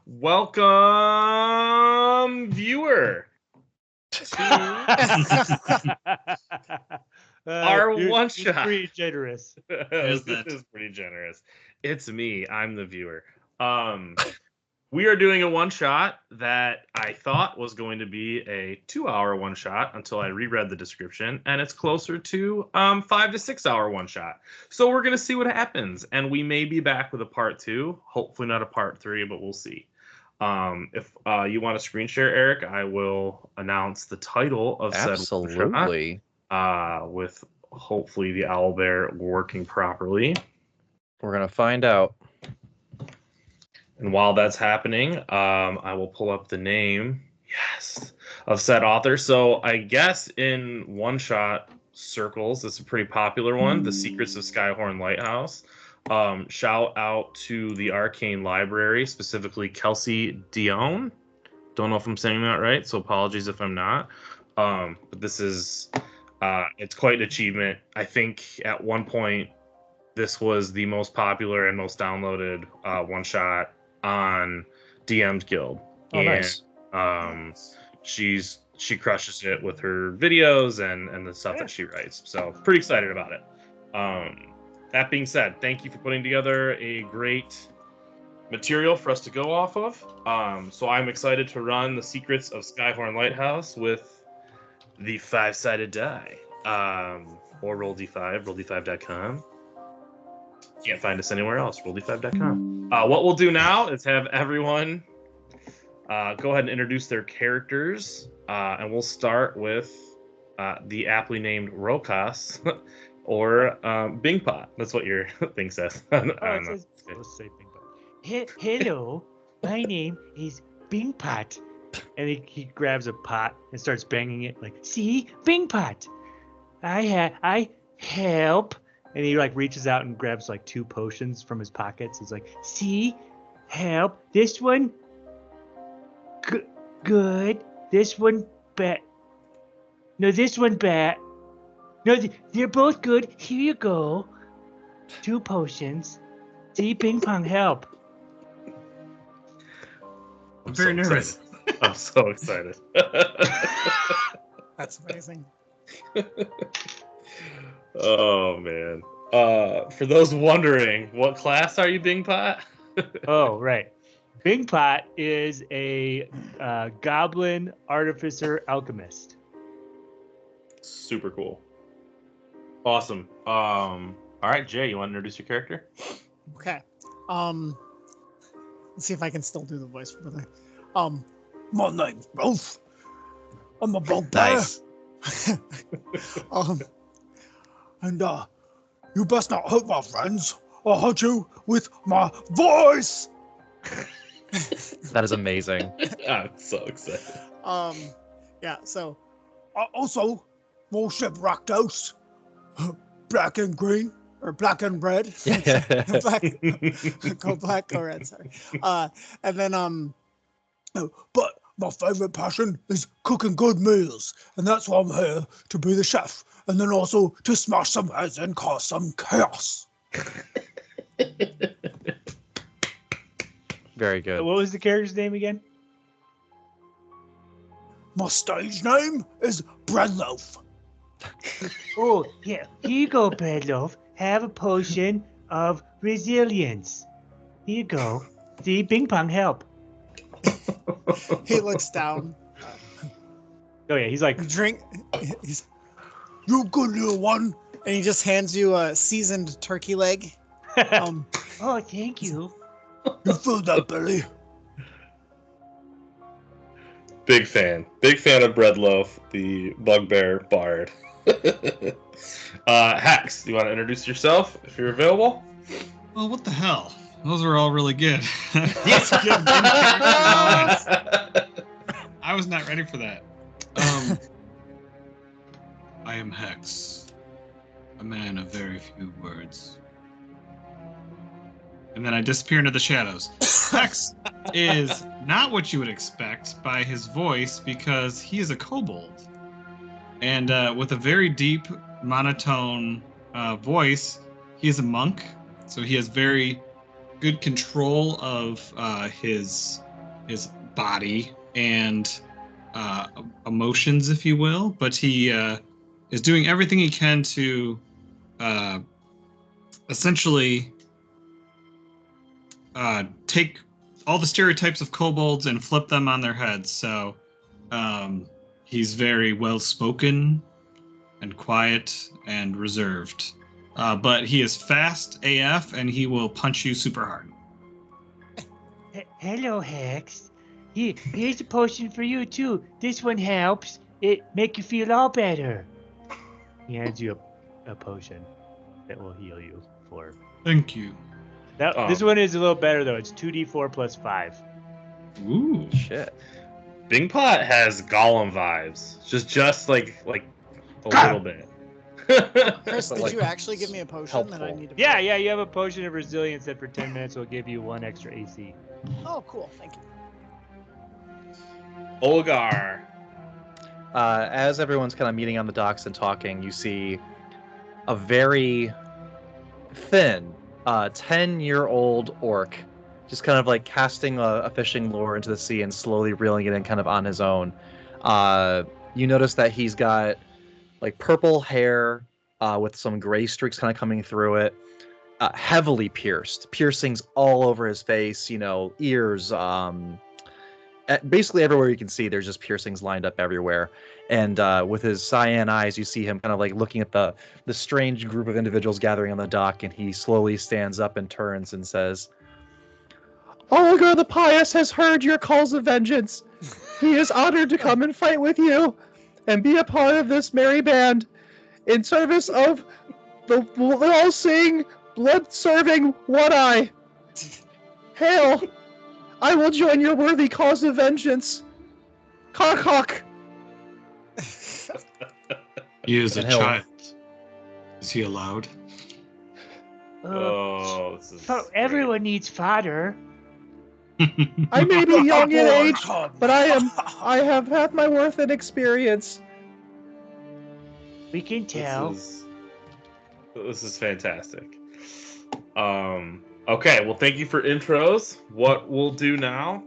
Welcome, viewer, to our one shot. Pretty generous. This is pretty generous. It's me. I'm the viewer. We are doing a one shot that I thought was going to be a 2-hour one shot until I reread the description, and it's closer to 5 to 6 hour one shot. So we're gonna see what happens, and we may be back with a part 2. Hopefully not a part 3, but we'll see. If you want to screen share, Eric, I will announce the title of said Absolutely. with hopefully the owlbear working properly. We're gonna find out. And while that's happening, I will pull up the name, of said author. So I guess in one-shot circles, it's a pretty popular one, The Secrets of Skyhorn Lighthouse. Shout out to the Arcane Library, specifically Kelsey Dion. Don't know if I'm saying that right, so apologies if I'm not. But this is, it's quite an achievement. I think at one point, this was the most popular and most downloaded one-shot on DM's Guild. Oh, nice. She crushes it with her videos and the stuff that she writes. So pretty excited about it. That being said, thank you for putting together a great material for us to go off of. So I'm excited to run the Secrets of Skyhorn Lighthouse with the 5-sided die, or RollD5ive, RollD5ive.com. Can't find us anywhere else, RollD5ive.com. What we'll do now is have everyone go ahead and introduce their characters, and we'll start with the aptly named Rokas or Bingpot. That's what your thing says. Let's say Bingpot. Hello, my name is Bingpot. And he grabs a pot and starts banging it like, see, Bingpot. I help. And he like reaches out and grabs like 2 potions from his pockets. He's like, see, help. This one, good. This one, bad. No, this one, bad. No, they're both good. Here you go. 2 potions. See, ping pong, help. I'm very nervous. I'm so excited. That's amazing. Oh man. For those wondering, what class are you, Bingpot? Oh, right. Bingpot is a goblin artificer alchemist. Super cool. Awesome. All right, Jay, you want to introduce your character? Okay. Let's see if I can still do the voice for the. My name's Rolf. I'm a bugbear. Nice. And you best not hurt my friends. I'll hurt you with my voice. That is amazing. I'm so excited. Yeah. So, also, more shipwrecked house, black and green or black and red. Go black, go red. Sorry. And then but my favorite passion is cooking good meals, and that's why I'm here to be the chef, and then also to smash some heads and cause some chaos. Very good. What was the character's name again? My stage name is Breadloaf. Oh, yeah. Here you go, Breadloaf. Have a potion of resilience. Here you go. See, ping pong, help. He looks down. Oh yeah, he's like, Drink. He's, you good little one. And he just hands you a seasoned turkey leg. oh, thank you. You fill that belly. Big fan of Breadloaf, the bugbear bard. Hax, you want to introduce yourself if you're available? Well, what the hell? Those are all really good. Yes, good. I was not ready for that. I am Hex, a man of very few words. And then I disappear into the shadows. Hex is not what you would expect by his voice because he is a kobold. And with a very deep, monotone voice, he is a monk. So he has very good control of his body and emotions, if you will, but he is doing everything he can to essentially take all the stereotypes of kobolds and flip them on their heads. So he's very well spoken and quiet and reserved, but he is fast AF and he will punch you super hard. Hello, Hex. Here's a potion for you too. This one helps. It make you feel all better. He hands you a potion that will heal you for. Thank you. This one is a little better though. It's 2d4 plus 5. Ooh. Shit. Bing Pot has Gollum vibes. Just like a little bit. Chris, But, did like, you actually give me a potion that I helpful. need to? Yeah, you have a potion of resilience that for 10 minutes will give you 1 extra AC. Oh, cool. Thank you. Olgar. As everyone's kind of meeting on the docks and talking, you see a very thin, 10-year-old orc just kind of like casting a fishing lure into the sea and slowly reeling it in kind of on his own. You notice that he's got like purple hair with some gray streaks kind of coming through it, heavily piercings all over his face, ears, basically everywhere you can see, there's just piercings lined up everywhere. And with his cyan eyes, you see him kind of like looking at the strange group of individuals gathering on the dock, and he slowly stands up and turns and says, "Olgar the Pious has heard your calls of vengeance. He is honored to come and fight with you and be a part of this merry band in service of the all-seeing, blood-serving One-Eye. Hail! I will join your worthy cause of vengeance. Cock. He is a And he'll- child. Is he allowed? This is So great. everyone needs fodder. I may be young in age, but I have had my worth in experience." We can tell. This is fantastic. Okay, well, thank you for intros. What we'll do now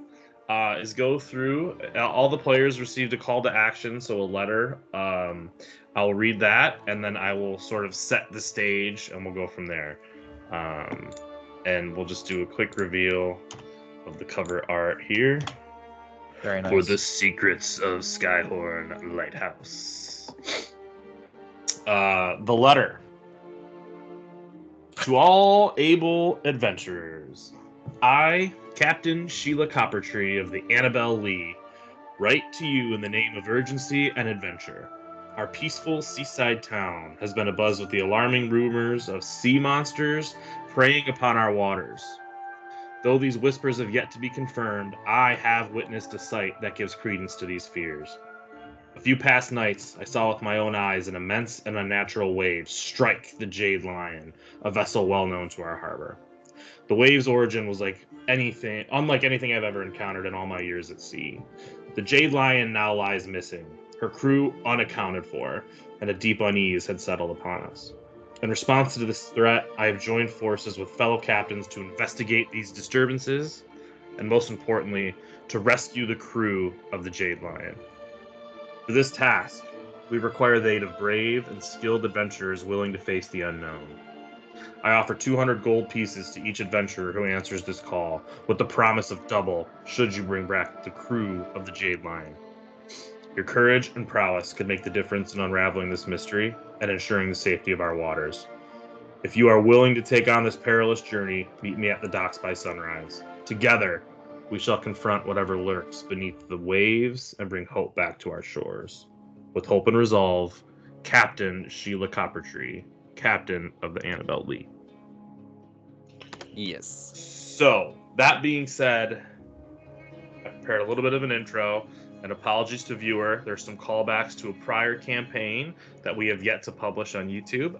is go through. All the players received a call to action, so a letter. I'll read that, and then I will sort of set the stage, and we'll go from there. And we'll just do a quick reveal of the cover art here. Very nice. For the Secrets of Skyhorn Lighthouse. The letter. To all able adventurers, I, Captain Sheila Coppertree of the Annabelle Lee, write to you in the name of urgency and adventure. Our peaceful seaside town has been abuzz with the alarming rumors of sea monsters preying upon our waters. Though these whispers have yet to be confirmed, I have witnessed a sight that gives credence to these fears. A few past nights, I saw with my own eyes an immense and unnatural wave strike the Jade Lion, a vessel well known to our harbor. The wave's origin was unlike anything I've ever encountered in all my years at sea. The Jade Lion now lies missing, her crew unaccounted for, and a deep unease had settled upon us. In response to this threat, I have joined forces with fellow captains to investigate these disturbances, and most importantly, to rescue the crew of the Jade Lion. For this task, we require the aid of brave and skilled adventurers willing to face the unknown. I offer 200 gold pieces to each adventurer who answers this call, with the promise of double should you bring back the crew of the Jade Lion. Your courage and prowess could make the difference in unraveling this mystery and ensuring the safety of our waters. If you are willing to take on this perilous journey, meet me at the docks by sunrise. Together, we shall confront whatever lurks beneath the waves and bring hope back to our shores. With hope and resolve, Captain Sheila Coppertree, Captain of the Annabelle Lee. Yes. So, that being said, I prepared a little bit of an intro, and apologies to viewer. There's some callbacks to a prior campaign that we have yet to publish on YouTube,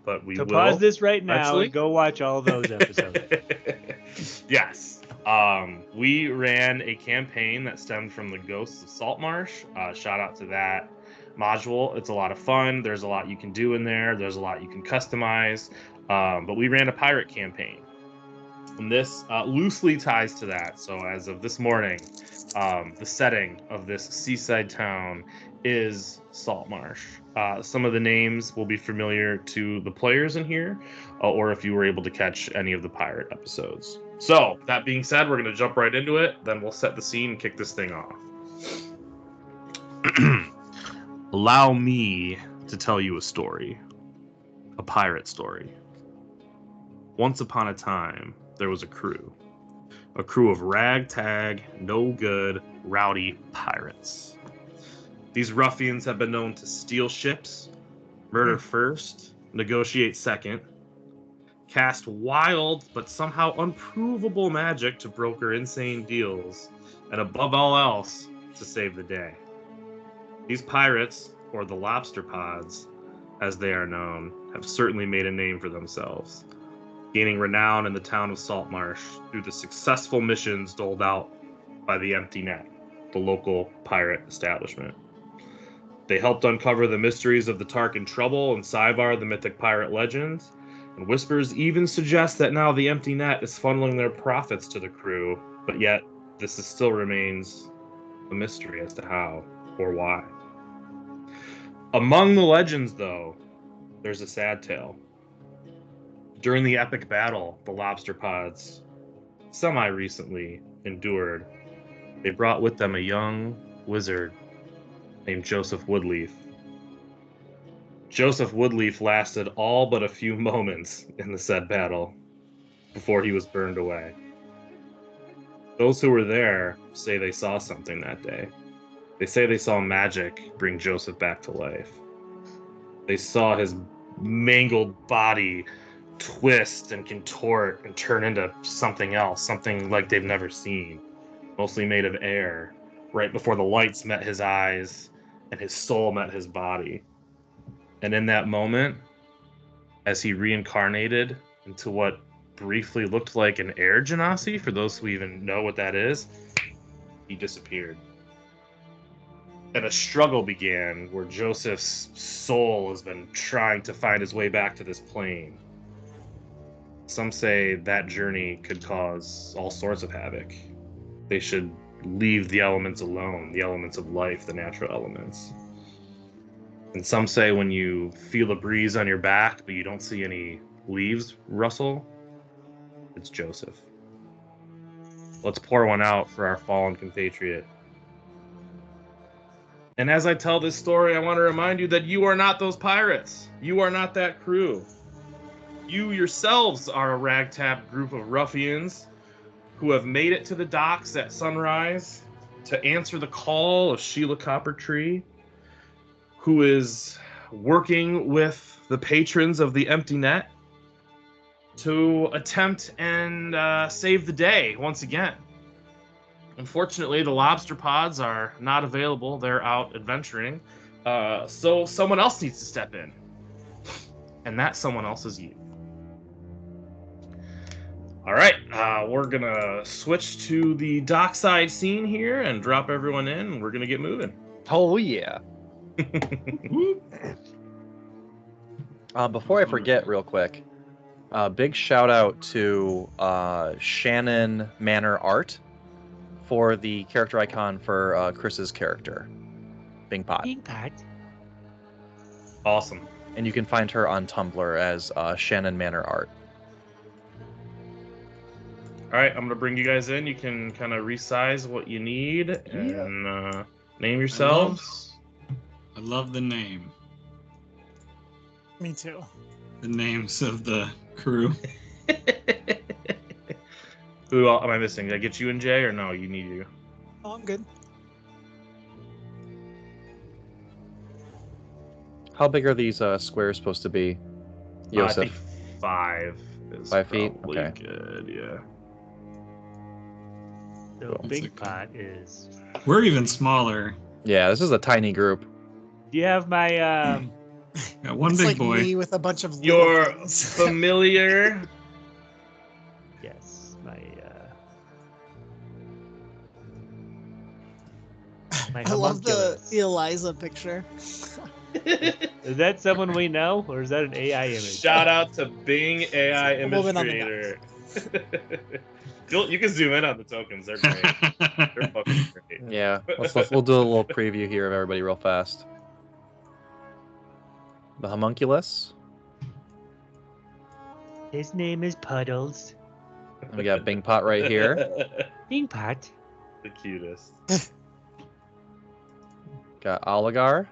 but we will. Pause this right now actually. and go watch all those episodes. Yes. We ran a campaign that stemmed from the Ghosts of Saltmarsh. Shout out to that module. It's a lot of fun. There's a lot you can do in there. There's a lot you can customize. But we ran a pirate campaign. And this loosely ties to that. So as of this morning, the setting of this seaside town is Saltmarsh. Some of the names will be familiar to the players in here, or if you were able to catch any of the pirate episodes. So, that being said, we're going to jump right into it. Then we'll set the scene and kick this thing off. Allow me to tell you a story. A pirate story. Once upon a time, there was a crew. A crew of ragtag, no-good, rowdy pirates. These ruffians have been known to steal ships, murder first, negotiate second, cast wild but somehow unprovable magic to broker insane deals, and above all else, to save the day. These pirates, or the lobster pods, as they are known, have certainly made a name for themselves, gaining renown in the town of Saltmarsh through the successful missions doled out by the Empty Net, the local pirate establishment. They helped uncover the mysteries of the Tarkin Trouble and Saivar, the mythic pirate legends, and whispers even suggest that now the Empty Net is funneling their profits to the crew, but yet this still remains a mystery as to how or why. Among the legends, though, there's a sad tale. During the epic battle the lobster pods semi-recently endured, they brought with them a young wizard named Joseph Woodleaf. Joseph Woodleaf lasted all but a few moments in the said battle before he was burned away. Those who were there say they saw something that day. They say they saw magic bring Joseph back to life. They saw his mangled body twist and contort and turn into something else, something like they've never seen, mostly made of air, right before the lights met his eyes and his soul met his body. And in that moment, as he reincarnated into what briefly looked like an air genasi, for those who even know what that is, he disappeared. And a struggle began where Joseph's soul has been trying to find his way back to this plane. Some say that journey could cause all sorts of havoc. They should leave the elements alone, the elements of life, the natural elements. And some say when you feel a breeze on your back, but you don't see any leaves rustle, it's Joseph. Let's pour one out for our fallen compatriot. And as I tell this story, I want to remind you that you are not those pirates. You are not that crew. You yourselves are a ragtag group of ruffians who have made it to the docks at sunrise to answer the call of Sheila Coppertree, who is working with the patrons of the Empty Net to attempt and save the day once again. Unfortunately, the lobster pods are not available. They're out adventuring. So someone else needs to step in. And that someone else is you. All right, we're going to switch to the dockside scene here and drop everyone in, and we're going to get moving. Oh, yeah. Before I forget, real quick, big shout out to Shannon Manor Art for the character icon for Chris's character, Bing Pot. Bing Pot. Awesome. And you can find her on Tumblr as Shannon Manor Art. All right, I'm going to bring you guys in. You can kind of resize what you need and name yourselves. I love the name. Me too. The names of the crew. Who am I missing? Did I get you and Jay, or no? You need you. Oh, I'm good. How big are these squares supposed to be, I Yosef? think 5 is 5 feet? probably Okay. good, yeah. So Cool. Big Pot is. We're even smaller. Yeah, this is a tiny group. Do you have my Got one It's big like boy. me with a bunch of little Your things. familiar yes, my I love the homunculus. Eliza picture. Is that someone we know, or is that an AI image? shout out to Bing AI A woman on the Imitator. You can zoom in on the tokens. They're great. They're fucking great. Yeah, we'll do a little preview here of everybody real fast. The homunculus. His name is Puddles. And we got Bing Pot right here. Bing Pot. The cutest. Got Oligar.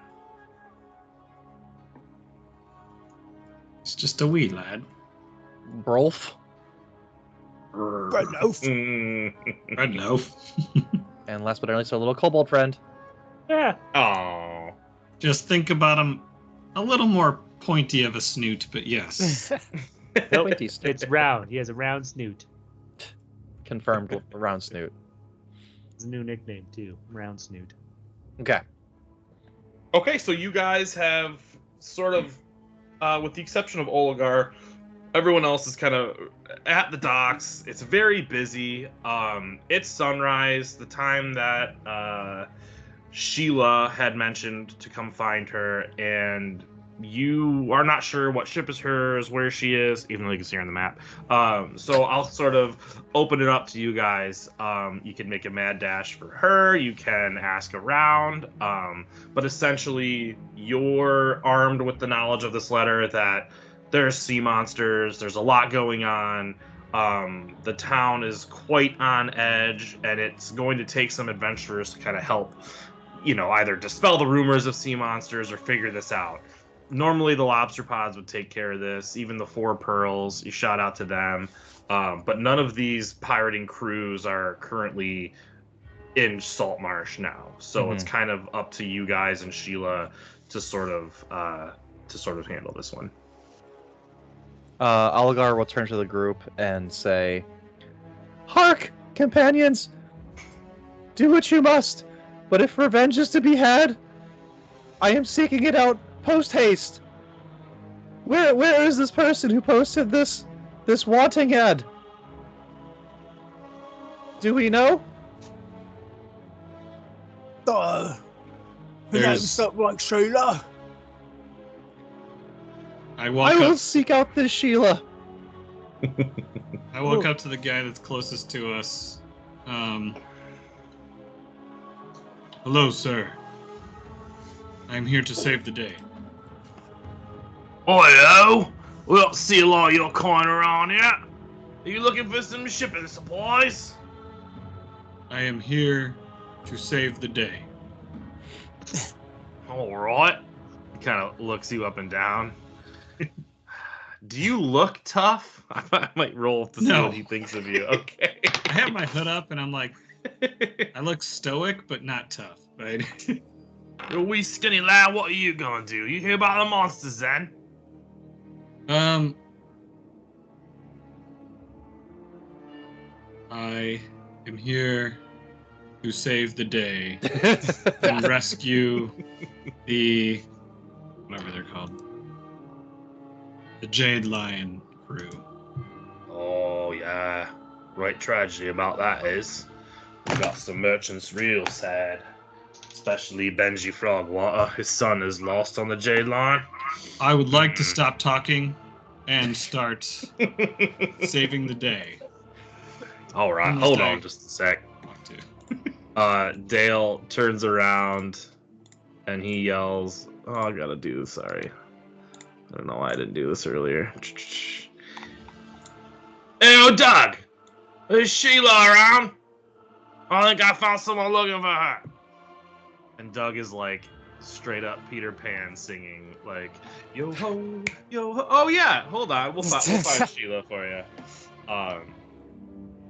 It's just a wee lad. Brolf. Red loaf. Red loaf. And last but not least, our little kobold friend. Yeah. Oh. Just think about him a little more pointy of a snoot, but yes. Nope. Pointy snoot. It's round. He has a round snoot. Confirmed round snoot. It's a new nickname too. Round snoot. Okay. Okay, so you guys have sort of, with the exception of Oligar, everyone else is kind of at the docks. It's very busy. It's sunrise, the time that Sheila had mentioned to come find her, and you are not sure what ship is hers, where she is, even though you can see her on the map. So I'll sort of open it up to you guys. You can make a mad dash for her. You can ask around. But essentially, you're armed with the knowledge of this letter that there's sea monsters. There's a lot going on. The town is quite on edge, and it's going to take some adventurers to kind of help, either dispel the rumors of sea monsters or figure this out. Normally the lobster pods would take care of this, even the Four Pearls, you shout out to them. But none of these pirating crews are currently in Saltmarsh now. So it's kind of up to you guys and Sheila to sort of handle this one. Oligar will turn to the group and say, "Hark, companions! Do what you must, but if revenge is to be had, I am seeking it out post haste. Where is this person who posted this wanting ad? Do we know?" Her There's- name's something like Sheila. I I walk will up. seek out this Sheila. I walk up to the guy that's closest to us. Hello, sir. I'm here to save the day. Hello! We don't see a lot of your kind around here. Are you looking for some shipping supplies? I am here to save the day. Alright. He kind of looks you up and down. Do you look tough? I might roll to see No. what he thinks of you. Okay. I have my hood up and I'm like, I look stoic, but not tough, right? You wee skinny lad, what are you gonna do? You hear about the monsters then? I am here to save the day and rescue the whatever they're called. The Jade Lion crew. Oh, yeah. Right tragedy about that is we got some merchants real sad. Especially Benji Frogwater. His son is lost on the Jade Line. I would like to stop talking and start saving the day. All right, Almost hold there. on just a sec. Want to. Dale turns around and he yells, "Oh, I gotta do this, sorry. I don't know why I didn't do this earlier. Hey, Doug! Is Sheila around? I think I found someone looking for her." And Doug is like straight up Peter Pan singing, like, yo ho, yo ho. Oh yeah, hold on, we'll find Sheila for you.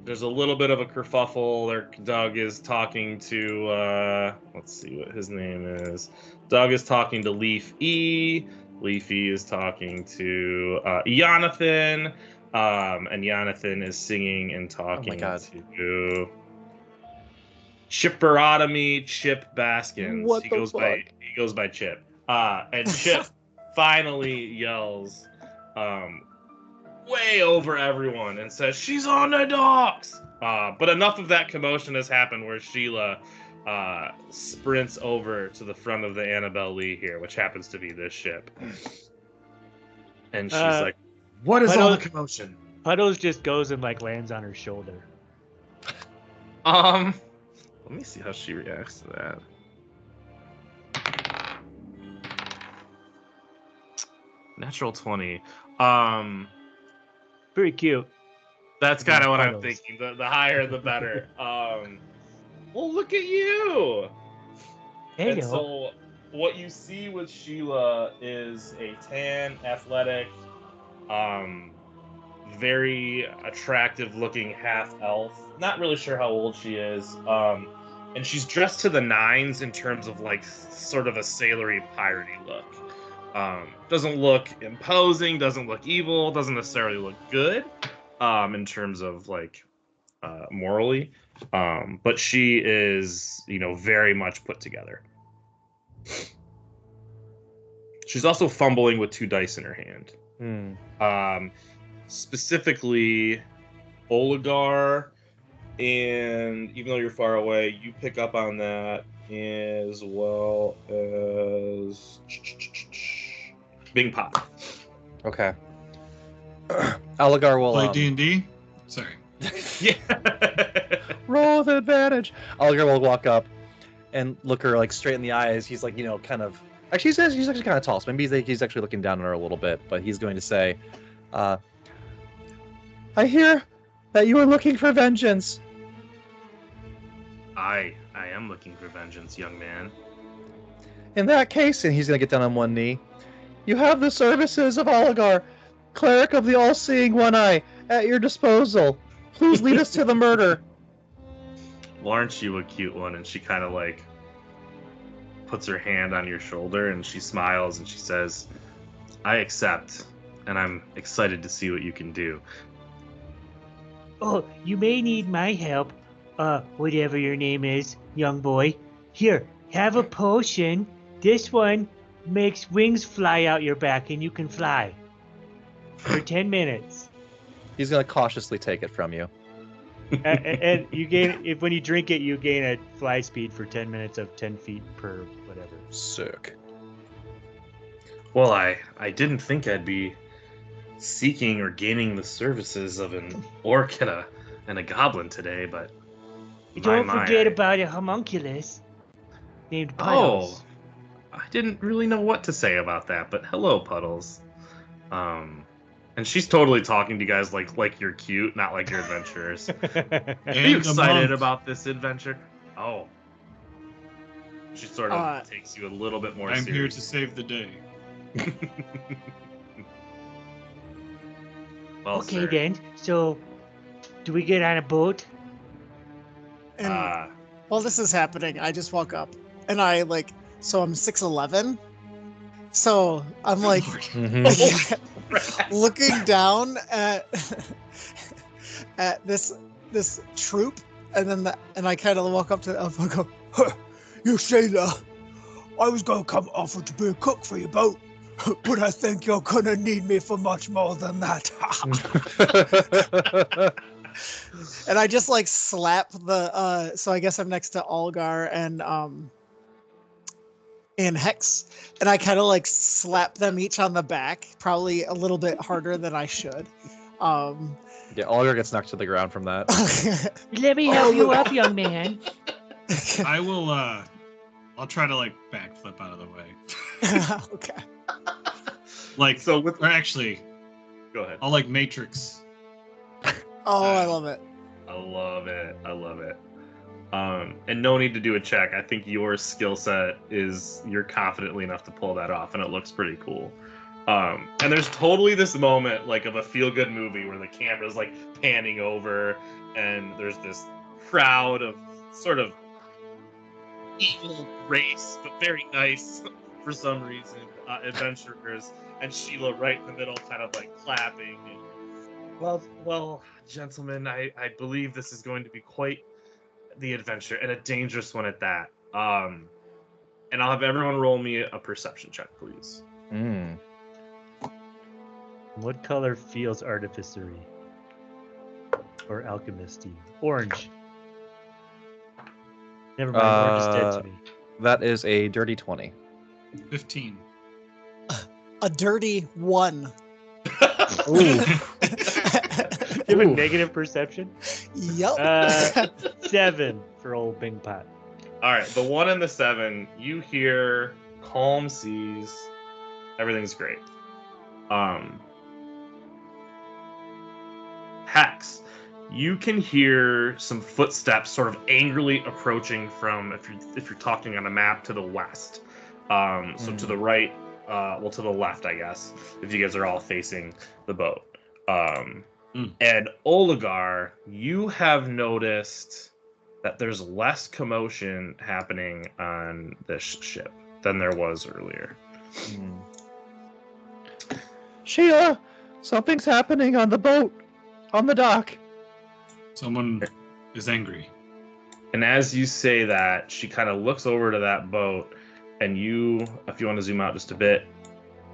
There's a little bit of a kerfuffle. There, Doug is talking to, let's see what his name is. Doug is talking to Leaf E. Leafy is talking to Jonathan. And Jonathan is singing and talking to Chipperotomy Chip Baskins. What he the goes fuck? He goes by Chip. And Chip finally yells way over everyone and says, "She's on the docks!" But enough of that commotion has happened where Sheila sprints over to the front of the Annabelle Lee here, which happens to be this ship. And she's like, "What is all the commotion?" Puddles just goes and like lands on her shoulder. Let me see how she reacts to that. Natural 20. Pretty cute. That's kind of what I'm Puddles. thinking. The higher, the better. Well, look at you. Hello. And so, what you see with Sheila is a tan, athletic, very attractive-looking half-elf. Not really sure how old she is. And she's dressed to the nines in terms of like sort of a sailory, piratey look. Doesn't look imposing, doesn't look evil, doesn't necessarily look good. In terms of like morally, but she is, very much put together. She's also fumbling with 2 dice in her hand. Specifically, Oligar, and even though you're far away, you pick up on that, as well as Bing Pop. Okay. Aligar will Play D&D? Sorry. Yeah. roll with advantage. Aligar will walk up and look her like straight in the eyes. He's like, kind of. Actually, he's actually kind of tall, so maybe he's actually looking down on her a little bit. But he's going to say, "I hear that you are looking for vengeance." I am looking for vengeance, young man. In that case, and he's going to get down on one knee. You have the services of Aligar, cleric of the all-seeing one eye, at your disposal. Please lead us to the murder. Well, aren't you a cute one? And she kind of like puts her hand on your shoulder and she smiles and she says, I accept, and I'm excited to see what you can do. Oh, you may need my help. Whatever your name is, young boy. Here, have a potion. This one makes wings fly out your back and you can fly. For 10 minutes. He's going to cautiously take it from you. And you gain, when you drink it, you gain a fly speed for 10 minutes of 10 feet per whatever. Sick. Well, I didn't think I'd be seeking or gaining the services of an orc and a goblin today, but Don't forget about a homunculus named Puddles. Oh, I didn't really know what to say about that, but hello, Puddles. And she's totally talking to you guys like you're cute, not like you're adventurers. Are you excited about this adventure? Oh. She sort of takes you a little bit more I'm seriously. here to save the day. Well, Okay, sir. then. So, do we get on a boat? And while this is happening, I just walk up and I so I'm 6'11". So I'm like looking down at this troop, and I kind of walk up to the elf and go, huh, "You Sheila, I was gonna come offer to be a cook for your boat, but I think you're gonna need me for much more than that." And I just slap the so I guess I'm next to Algar and Hex, and I kind of slap them each on the back, probably a little bit harder than I should. Yeah, Algar gets knocked to the ground from that. Let me help you up, young man. I will I'll try to backflip out of the way. Okay. Or actually, Go ahead. I'll Matrix. Oh, I love it. I love it. I love it. And no need to do a check. I think your skill set you're confidently enough to pull that off, and it looks pretty cool. And there's totally this moment of a feel-good movie where the camera's panning over, and there's this crowd of sort of evil race, but very nice for some reason, adventurers, and Sheila right in the middle, kind of clapping. And, well, gentlemen, I believe this is going to be quite the adventure, and a dangerous one at that. And I'll have everyone roll me a perception check, please. What color feels artificery? Or alchemisty? Orange. Never mind, orange is dead to me. That is a dirty 20. 15. A dirty 1. Ooh. You have a Oof. negative perception? Yep. 7 for old Bing Pot. All right, the 1 and the 7, you hear calm seas. Everything's great. Hex, you can hear some footsteps sort of angrily approaching from, if you're talking on a map, to the west. So to the right, to the left, I guess, if you guys are all facing the boat. And Oligar, you have noticed that there's less commotion happening on this ship than there was earlier. Sheila, something's happening on the boat, on the dock. Someone is angry. And as you say that, she kind of looks over to that boat, and you, if you want to zoom out just a bit,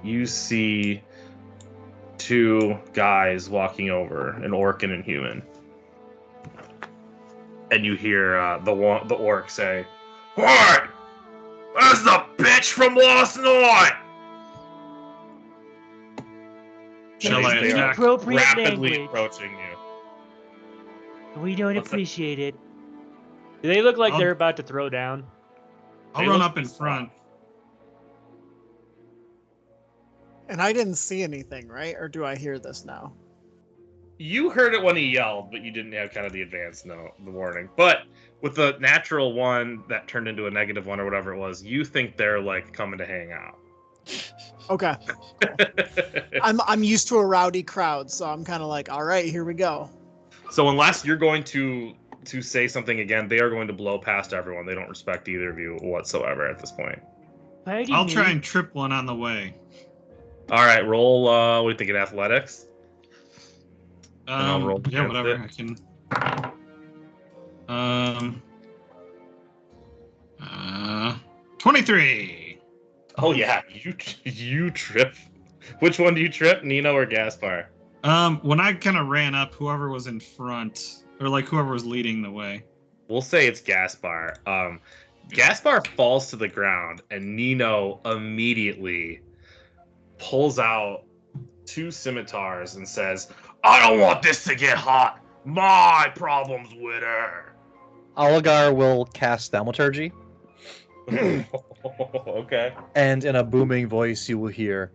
you see 2 guys walking over, an orc and a human. And you hear the orc say, "What? That's the bitch from last night!" Shall I They are attack? Appropriate rapidly language. approaching you. We don't What's that? appreciate it. Do they look like I'll- they're about to throw down? I'll They run look up in pissed front. off. And I didn't see anything, right? Or do I hear this now? You heard it when he yelled, but you didn't have kind of the advanced note, the warning. But with the natural 1 that turned into a -1 or whatever it was, you think they're like coming to hang out. Okay. I'm used to a rowdy crowd, so I'm kind of like, all right, here we go. So unless you're going to say something again, they are going to blow past everyone. They don't respect either of you whatsoever at this point. Pardon I'll me. try and trip one on the way. All right, roll. What do you think? Athletics. I'll roll Yeah, against whatever. it. I can. 23. Oh yeah, you trip. Which one do you trip, Nino or Gaspar? When I kind of ran up, whoever was in front, or like whoever was leading the way. We'll say it's Gaspar. Gaspar falls to the ground, and Nino immediately pulls out 2 scimitars and says, "I don't want this to get hot. My problem's with her." Oligar will cast Thaumaturgy, Okay. and in a booming voice you will hear,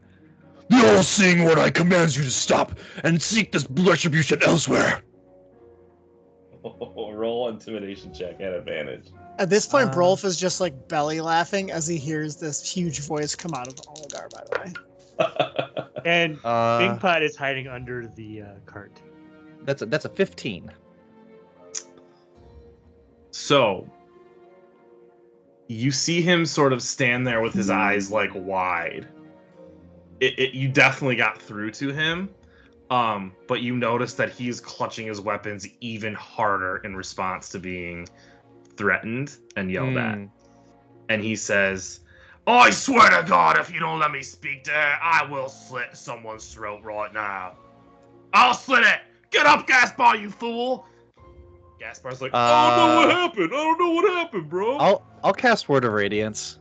"The all-seeing one I command you to stop and seek this retribution elsewhere." Roll intimidation check at advantage. At this point, Uh, Brolf is just like belly laughing as he hears this huge voice come out of Oligar, by the way. And Uh, Bing Pot is hiding under the cart. that's a 15. So you see him sort of stand there with his eyes like wide. You definitely got through to him, but you notice that he's clutching his weapons even harder in response to being threatened and yelled at. And he says, "I swear to God, if you don't let me speak to her, I will slit someone's throat right now. I'll slit it! Get up, Gaspar, you fool!" Gaspar's like, "I don't know what happened. I don't know what happened, bro." I'll cast Word of Radiance.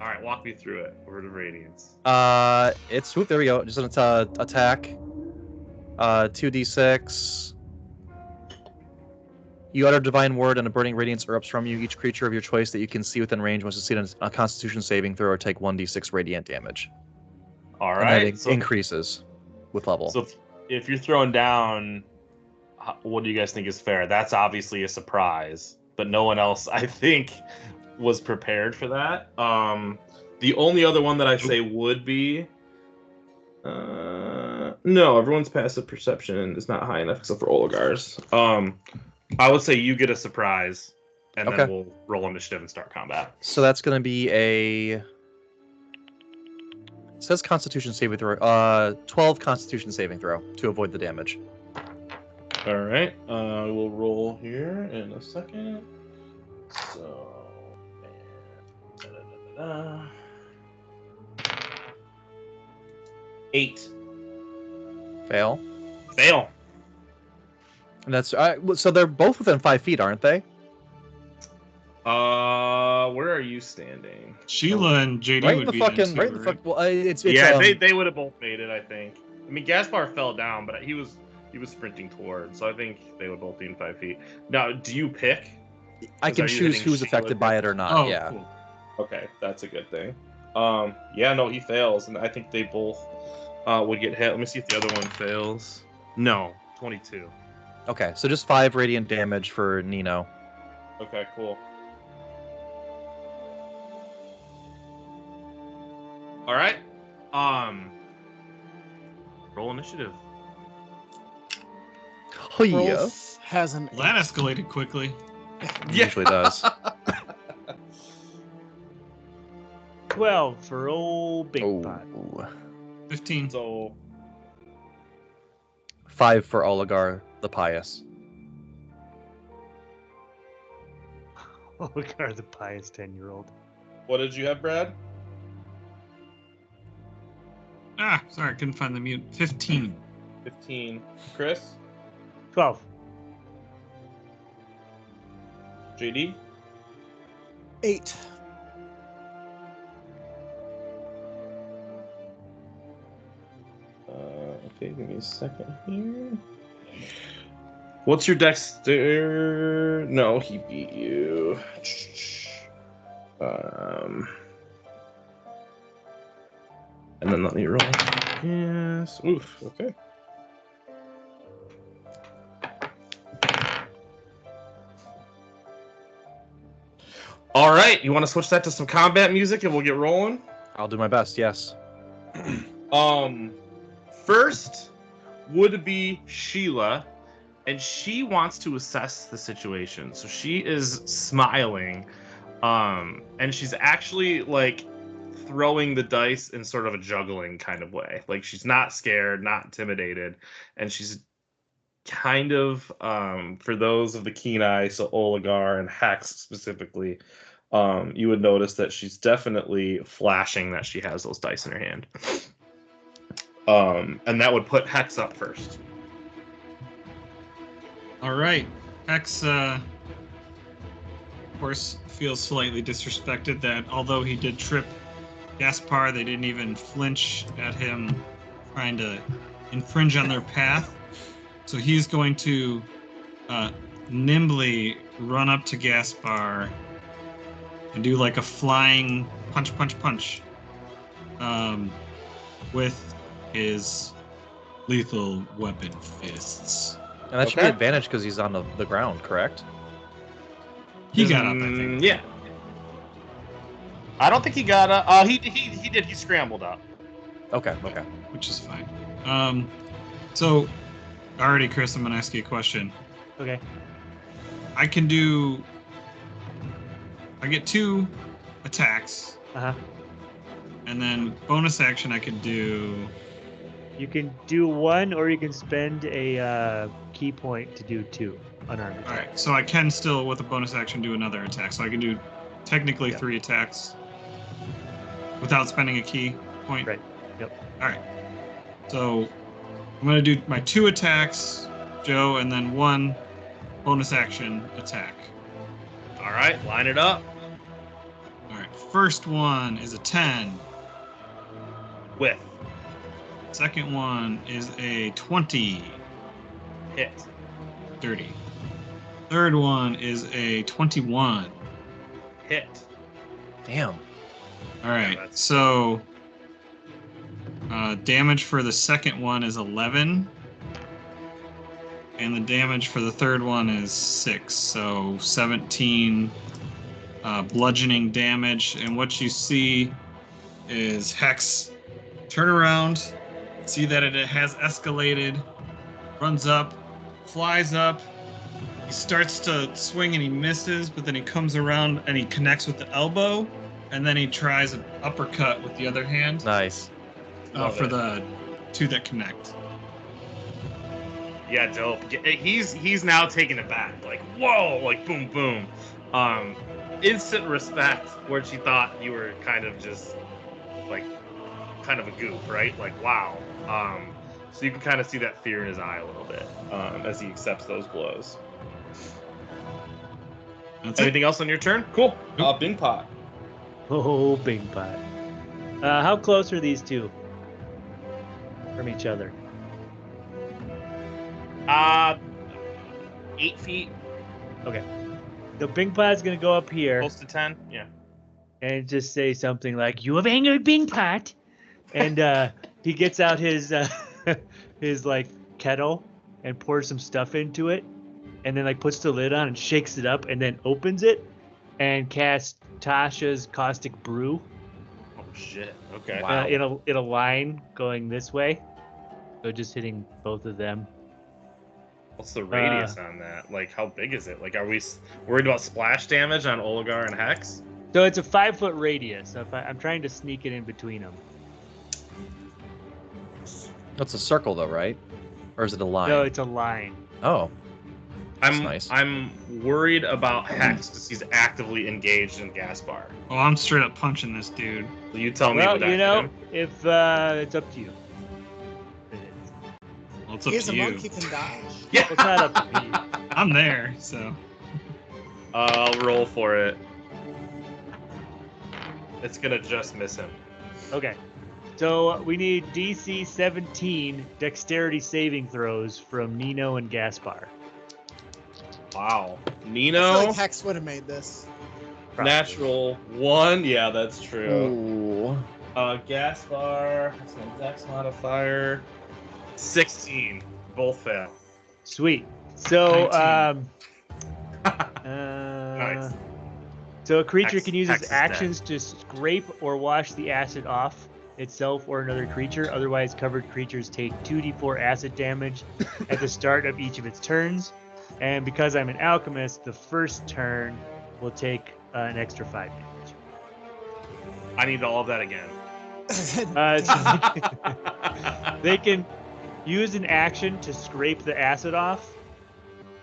All right, walk me through it. Word of Radiance. It's swoop. There we go. Just an attack. 2d6. You utter divine word, and a burning radiance erupts from you. Each creature of your choice that you can see within range must succeed on a Constitution saving throw or take 1d6 radiant damage. All And right. that increases with level. So if you're throwing down, what do you guys think is fair? That's obviously a surprise, but no one else, I think, was prepared for that. The only other one that I say would be, no, everyone's passive perception is not high enough except for Oligar's. I would say you get a surprise, and Okay. then we'll roll initiative and start combat. So that's going to be a. It says Constitution saving throw. 12 Constitution saving throw to avoid the damage. All right, we'll roll here in a second. So, da-da-da-da-da. 8. Fail. Fail. And that's so they're both within 5 feet, aren't they? Where are you standing? Sheila and JD Right in would the be fucking then too, right in the right? fuck. Well, it's Yeah, um, they would have both made it, I think. I mean, Gaspar fell down, but he was sprinting toward, so I think they would both be in 5 feet. Now, do you pick? I can Are you choose hitting who's Sheila affected by it or not. Oh, Yeah. cool. Okay, that's a good thing. Yeah, no, he fails, and I think they both would get hit. Let me see if the other one fails. No, 22. Okay, so just 5 radiant damage for Nino. Okay, cool. All right. Roll initiative. Oh yeah. Rolf has an Well, that escalated quickly. It usually does. 12 for old Big Pot. Oh. 15. So 5 for Oligar the Pious. Oligar the pious 10-year-old. what did you have, Brad? Ah, sorry, I couldn't find the mute. 15. 15. Chris? 12. JD? 8. Okay, give me a second here. What's your dexter? No, he beat you. And then let me roll. Yes. Oof. Okay. All right. You want to switch that to some combat music, and we'll get rolling. I'll do my best. Yes. First would be Sheila, and she wants to assess the situation. So she is smiling, and she's actually like throwing the dice in sort of a juggling kind of way. Like she's not scared, not intimidated, and she's kind of for those of the keen eye, so Oligar and Hex specifically, you would notice that she's definitely flashing that she has those dice in her hand. And that would put Hex up first. All right. Hex, of course, feels slightly disrespected that although he did trip Gaspar, they didn't even flinch at him trying to infringe on their path. So he's going to nimbly run up to Gaspar and do like a flying punch, punch, punch with his lethal weapon fists. And that should be Okay. advantage because he's on the ground, correct? He got up, I think. Yeah. I don't think he got up. He did. He scrambled up. Okay. Okay. Which is fine. So, already, Chris, I'm going to ask you a question. Okay. I get 2 attacks, Uh-huh. and then bonus action I could do. You can do 1, or you can spend a key point to do 2 unarmed All attack. right, so I can still, with a bonus action, do another attack. So I can do technically Yeah. 3 attacks without spending a key point. Right. Yep. All right. So I'm going to do my 2 attacks, Joe, and then 1 bonus action attack. All right, line it up. All right. First one is a 10. With Second one is a 20. hit. Dirty. Third one is a 21. Hit. Damn. All right. That's- So damage for the second one is 11. And the damage for the third one is 6. So 17 bludgeoning damage. And what you see is Hex turn around, see that it has escalated, runs up, flies up. He starts to swing and he misses, but then he comes around and he connects with the elbow, and then he tries an uppercut with the other hand Nice. Love for it. the 2 that connect. Yeah, dope. He's now taking it back. Like, whoa, like boom, boom. Instant respect where she thought you were kind of just like kind of a goof, right? Like, wow. So you can kind of see that fear in his eye a little bit as he accepts those blows. That's it. Anything else on your turn? Cool. Nope. Bing pot. Oh, Big Pot. How close are these 2? from each other? 8 feet, Okay. So Bingpot's gonna go up here close to 10. Yeah. and just say something like, "You have angered Bingpot," and he gets out his his like kettle and pours some stuff into it, and then like puts the lid on and shakes it up, and then opens it and casts Tasha's caustic brew Oh shit. Okay. Wow. in a line going this way. So just hitting both of them. What's the radius on that? Like, how big is it? Like, are we worried about splash damage on Oligar and Hex? So it's a 5-foot radius. So I'm trying to sneak it in between them. That's a circle, though, right? Or is it a line? No, it's a line. Oh, that's I'm nice. I'm worried about Hex because he's actively engaged in Gaspar. Oh, I'm straight up punching this dude. Will you tell me Well, what that you know, him? if it's up to you. Well, it's up He is to a you. monk, he can dodge. Yeah. Well, it's not up to me. I'm there, so. I'll roll for it. It's gonna just miss him. Okay. So we need DC 17 dexterity saving throws from Nino and Gaspar. Wow. I feel Nino, like Hex would have made this. natural 1. Yeah, that's true. Ooh. Gaspar, that's my dex modifier. 16. Both fail. Sweet. So, 19. Nice. So a creature Hex- can use Hex its is dead. actions to scrape or wash the acid off itself or another creature. Otherwise, covered creatures take 2d4 acid damage at the start of each of its turns. And because I'm an alchemist, the first turn will take an extra 5 damage. I need all of that again. They can use an action to scrape the acid off.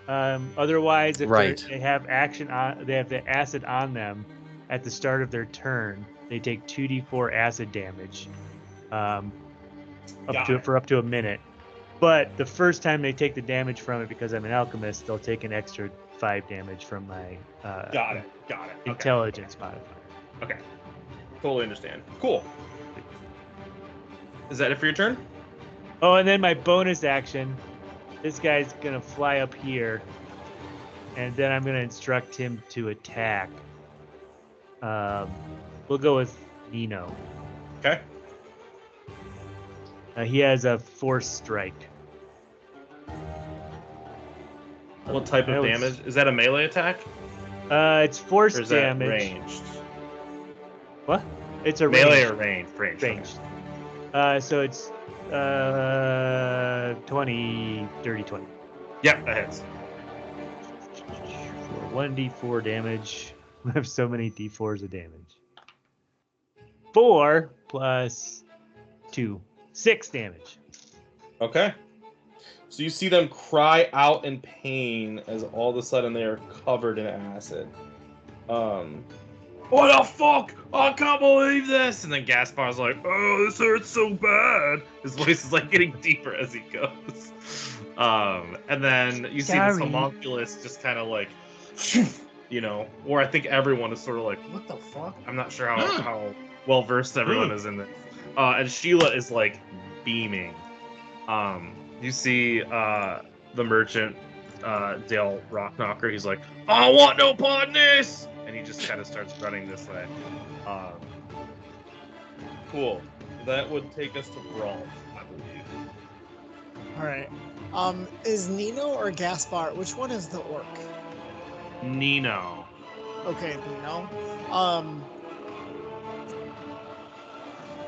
Otherwise, if Right. they have they have the acid on them at the start of their turn, they take 2d4 acid damage, Got it. for up to a minute. But the first time they take the damage from it, because I'm an alchemist, they'll take an extra 5 damage from my Got it. Okay. intelligence modifier. Okay. Totally understand. Cool. Is that it for your turn? Oh, and then my bonus action, this guy's gonna fly up here, and then I'm gonna instruct him to attack. We'll go with Nino. Okay. He has a force strike. What type That of was- damage? Is that a melee attack? It's force Or is that damage. ranged? What? It's a Melee range. or ranged? Ranged. Ranged. So it's 20, dirty 20. Yep, that hits. For 1d4 damage. I have so many d4s of damage. 4 plus 2. 6 damage. Okay. So you see them cry out in pain as all of a sudden they are covered in acid. What the fuck? I can't believe this! And then Gaspar's like, oh, this hurts so bad. His voice is like getting deeper as he goes. And then you see this Sorry. homunculus just kind of like, you know, or I think everyone is sort of like, what the fuck? I'm not sure how well versed everyone is in this. And Sheila is like beaming. You see the merchant, Dale Rockknocker. He's like, I don't want no part in this! And he just kind of starts running this way. Cool. That would take us to Brawl, I believe. All right. Is Nino or Gaspar? Which one is the orc? Nino. Okay, Nino.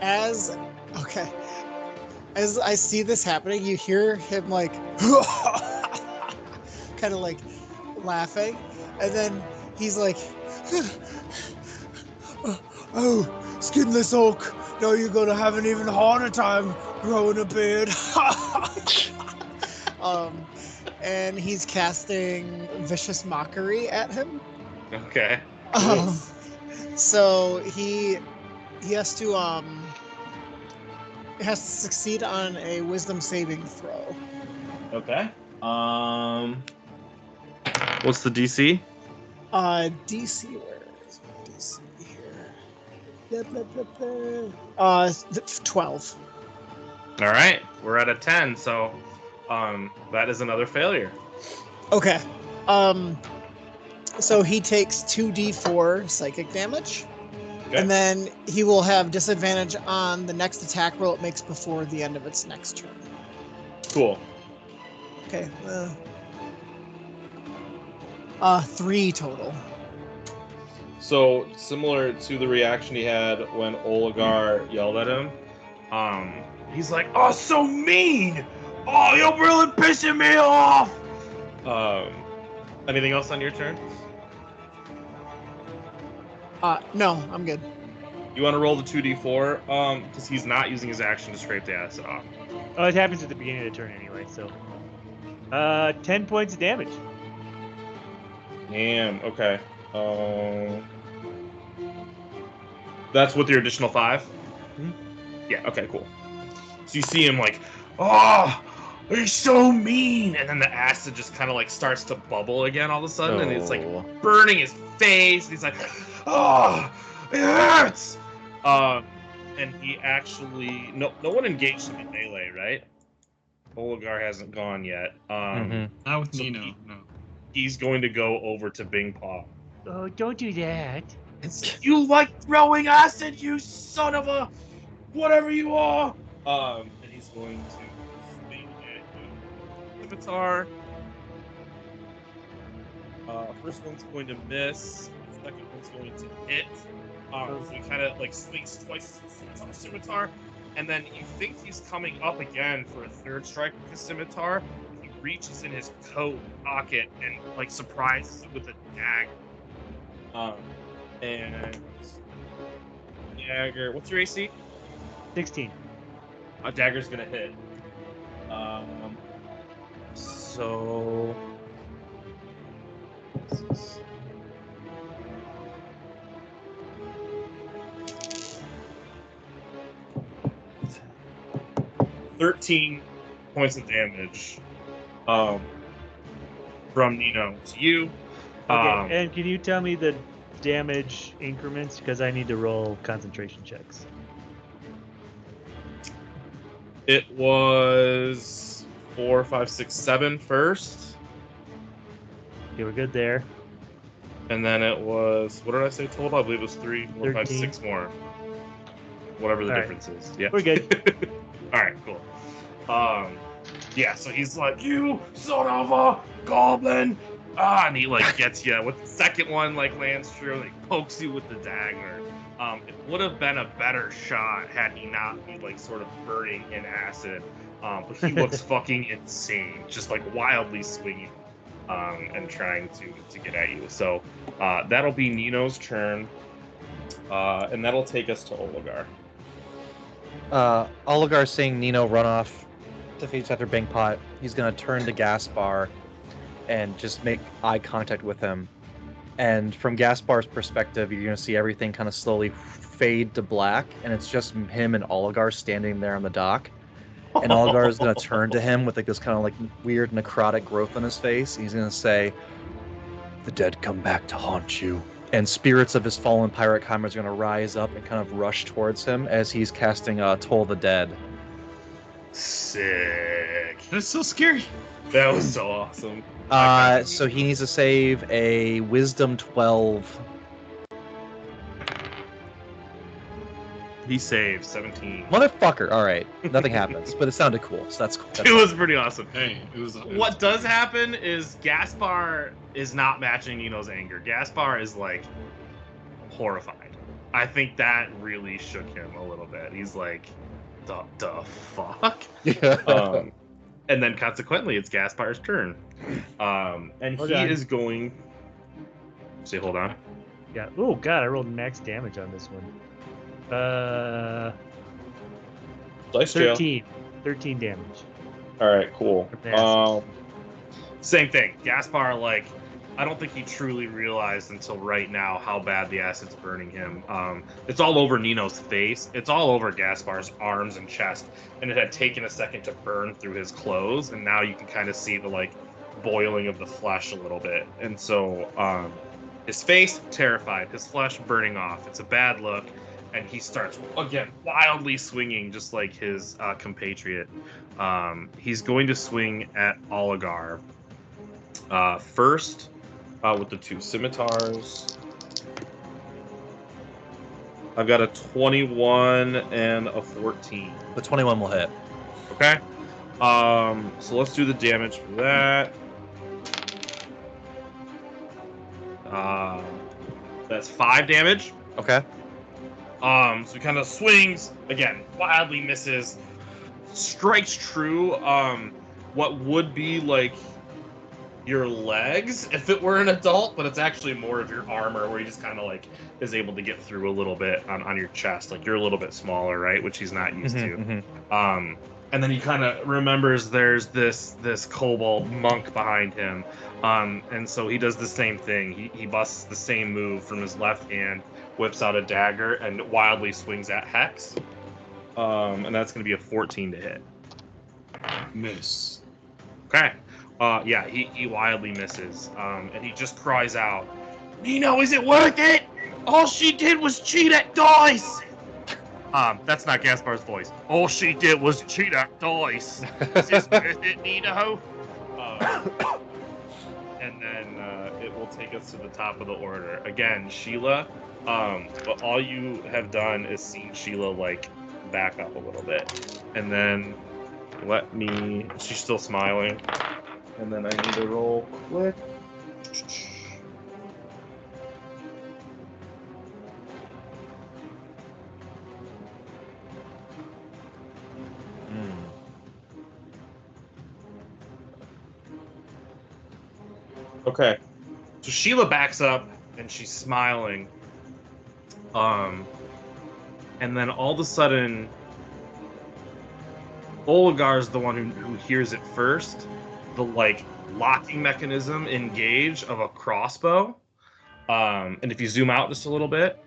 As I see this happening, you hear him like kind of like laughing, and then he's like, "Oh, skinless orc, now you're gonna have an even harder time growing a beard." And he's casting vicious mockery at him. Okay. So he has to succeed on a wisdom saving throw. Okay. What's the DC? DC, where is my DC here? Blah, blah, blah, blah. 12. All right, we're at a 10, so that is another failure. Okay. So he takes 2d4 psychic damage. Okay. And then he will have disadvantage on the next attack roll it makes before the end of its next turn. Cool. Okay. 3 total. So similar to the reaction he had when Oligar yelled at him, he's like, "Oh, so mean! Oh, you're really pissing me off!" Anything else on your turn? No, I'm good. You want to roll the 2d4? Because he's not using his action to scrape the acid off. Oh, it happens at the beginning of the turn anyway, so. 10 points of damage. Damn. Okay. That's with your additional 5? Mm-hmm. Yeah, okay, cool. So you see him like, "Oh, you're so mean!" And then the acid just kind of like starts to bubble again all of a sudden, and it's like burning his face. And he's like, "Oh, it hurts!" And he actually, no one engaged him in melee, right? Oligar hasn't gone yet. Not with So Nino, no. He's going to go over to Bing Paw. Oh, don't do that. "You like throwing acid, you son of a whatever you are!" And he's going to swing at you. Scimitar. First one's going to miss. Second one's going to hit. So he kind of like swings twice on the scimitar, and then you think he's coming up again for a third strike with the scimitar. He reaches in his coat pocket and like surprises you with a dagger. And dagger. What's your AC? 16. A dagger's gonna hit. So. $13 points of damage. From Nino to you. Okay, and can you tell me the damage increments? Because I need to roll concentration checks. It was 4, 5, 6, 7 first. Okay, we're good there. And then it was, what did I say total? I believe it was 3, 4, 5, 13. 6 more. Whatever the All right. difference is. Yeah. We're good. Alright, cool. Yeah, so he's like, "You son of a goblin!" And he like gets you with the second one, like lands true, like pokes you with the dagger. It would have been a better shot had he not been like sort of burning in acid. But he looks fucking insane, just like wildly swinging, and trying to get at you. So that'll be Nino's turn, and that'll take us to Oligar. Oligar seeing Nino run off to face after Bangpot, he's gonna turn to Gaspar and just make eye contact with him. And from Gaspar's perspective, you're gonna see everything kind of slowly fade to black, and it's just him and Oligar standing there on the dock. And Oligar is gonna turn to him with like this kind of like weird necrotic growth on his face. He's gonna say, "The dead come back to haunt you." And spirits of his fallen pirate comrades are going to rise up and kind of rush towards him as he's casting Toll the Dead. Sick. That's so scary. That was so awesome. So he needs to save a Wisdom 12. He saved 17. Motherfucker. All right. Nothing happens, but it sounded cool, so that's cool. It was pretty awesome. Hey, it was What does happen is Gaspar is not matching Nino's anger. Gaspar is like horrified. I think that really shook him a little bit. He's like, the fuck? Yeah. And then consequently, it's Gaspar's turn. And Hold he on. is going. Say, hold on. Yeah. Oh god, I rolled max damage on this one. Dice jail. 13 damage. All right, cool. From Same thing. Gaspar, like, I don't think he truly realized until right now how bad the acid's burning him. It's all over Nino's face. It's all over Gaspar's arms and chest, and it had taken a second to burn through his clothes, and now you can kind of see the like boiling of the flesh a little bit. And so his face terrified, his flesh burning off. It's a bad look. and he starts again wildly swinging, just like his compatriot. He's going to swing at Oligar first with the 2 scimitars. I've got a 21 and a 14. The 21 will hit. Okay. So let's do the damage for that. That's 5 damage. Okay. So he kind of swings again, wildly misses, strikes true. What would be like your legs if it were an adult, but it's actually more of your armor, where he just kind of like is able to get through a little bit on your chest. Like you're a little bit smaller, right? Which he's not used to. And then he kind of remembers there's this kobold monk behind him. And so he does the same thing. He busts the same move from his left hand, whips out a dagger, and wildly swings at Hex. And that's going to be a 14 to hit. Miss. Okay. Yeah, he wildly misses. And he just cries out, "Nino, is it worth it? All she did was cheat at dice!" That's not Gaspar's voice. "All she did was cheat at dice. Is this worth it, Nino?" And then it will take us to the top of the order. Again, Sheila. But all you have done is seen Sheila like back up a little bit. And then she's still smiling. And then I need to roll quick. Okay. So Sheila backs up and she's smiling. And then all of a sudden, Oligar's the one who hears it first. The like locking mechanism engage of a crossbow. And if you zoom out just a little bit,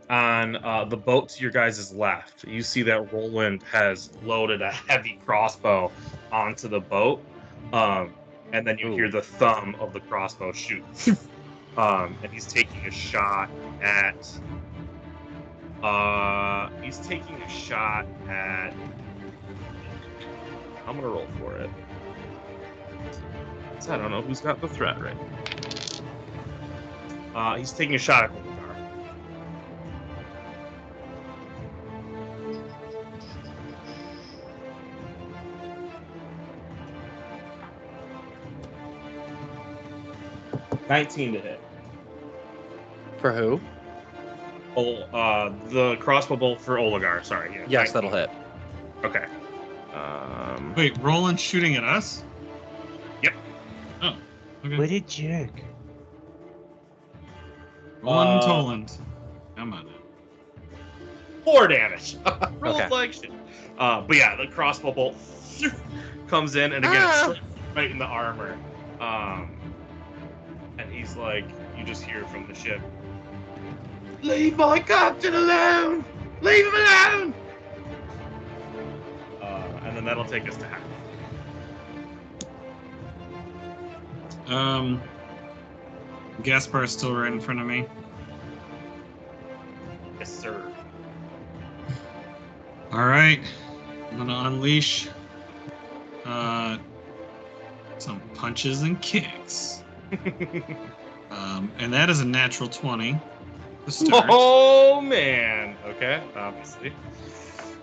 on the boat to your guys' left, you see that Roland has loaded a heavy crossbow onto the boat. And then you hear the thumb of the crossbow shoot. And he's taking a shot at. I'm gonna roll for it. So I don't know who's got the threat right now. He's taking a shot at Oligar. $19 to hit. For who? The crossbow bolt for Oligar. Sorry. Yeah, Yes, 19. that'll hit. Okay. Wait, Roland shooting at us? Yep. Oh, okay. What a jerk. Roland Toland. Come on. 4 damage. Roll Okay. like shit. But yeah, the crossbow bolt comes in, and again, it's right in the armor. And he's like, you just hear from the ship, "Leave my captain alone! Leave him alone!" And then that'll take us to half. Gaspar's still right in front of me. Yes, sir. All right, I'm gonna unleash some punches and kicks. And that is a natural 20 to start. Oh man. Okay, obviously.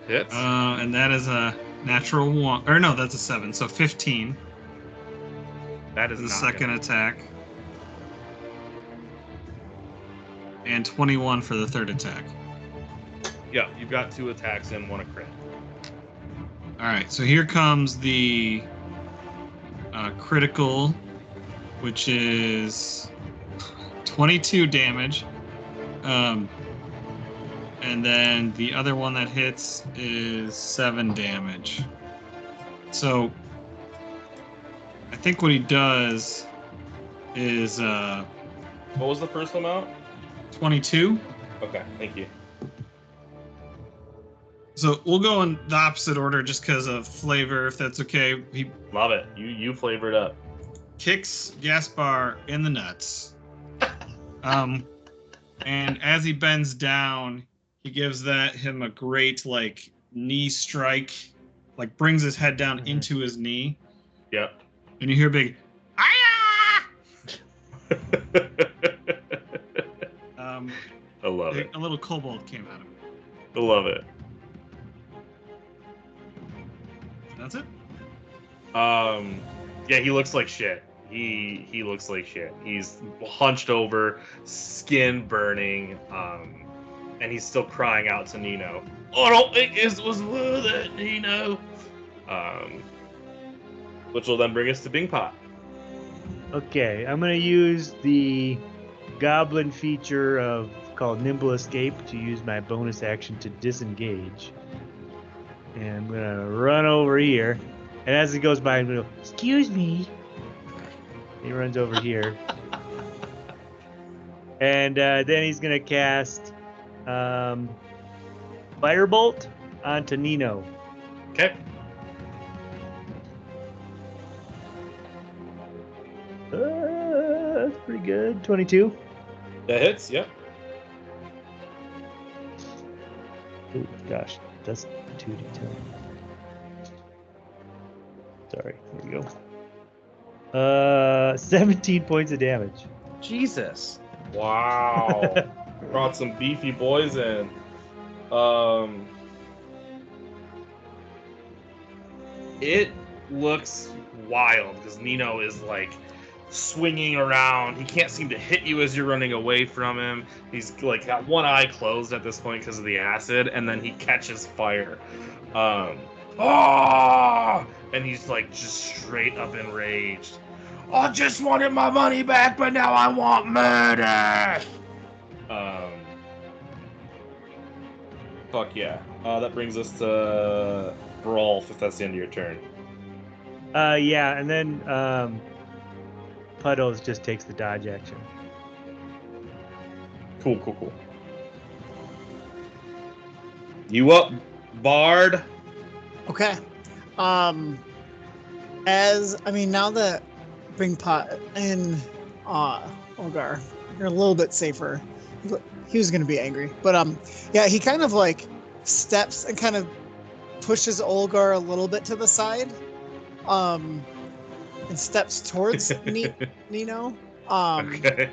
Hits. And that is a natural 1. Or no, that's a 7. So 15. That is The not second gonna- attack. And 21 for the third attack. Yeah, you've got 2 attacks and 1 a crit. All right, so here comes the critical, which is 22 damage. And then the other one that hits is 7 damage. So I think what he does is What was the first amount? 22. Okay, thank you. So we'll go in the opposite order just because of flavor, if that's okay. He Love it. You flavored up. kicks Gaspar in the nuts. And as he bends down, he gives him a great like knee strike, like brings his head down into his knee. Yep. And you hear a big "Aya!" I love it. A little kobold came out of it. I love it. That's it. Yeah, he looks like shit. He looks like shit. He's hunched over, skin burning, and he's still crying out to Nino. I don't think this was worth it, Nino. Which will then bring us to Bing Pot. Okay, I'm gonna use the goblin feature called Nimble Escape to use my bonus action to disengage. And I'm gonna run over here, and as it goes by, I'm gonna go, excuse me. He runs over here. And then he's gonna cast Firebolt onto Nino. Okay. That's pretty good. 22. That hits, yep. Oh gosh, that's 2d10. Sorry, there we go. 17 points of damage. Jesus. Wow. Brought some beefy boys in. It looks wild because Nino is like swinging around. He can't seem to hit you as you're running away from him. He's like got one eye closed at this point because of the acid, and then he catches fire. And he's like just straight up enraged. I just wanted my money back, but now I want murder. Fuck yeah. That brings us to Rolf, if that's the end of your turn. Yeah, and then Puddles just takes the dodge action. Cool. You up, Bard? Okay. Now that Bing Pot and Olgar, you're a little bit safer. He was gonna be angry, but yeah, he kind of like steps and kind of pushes Olgar a little bit to the side, and steps towards Nino. Okay.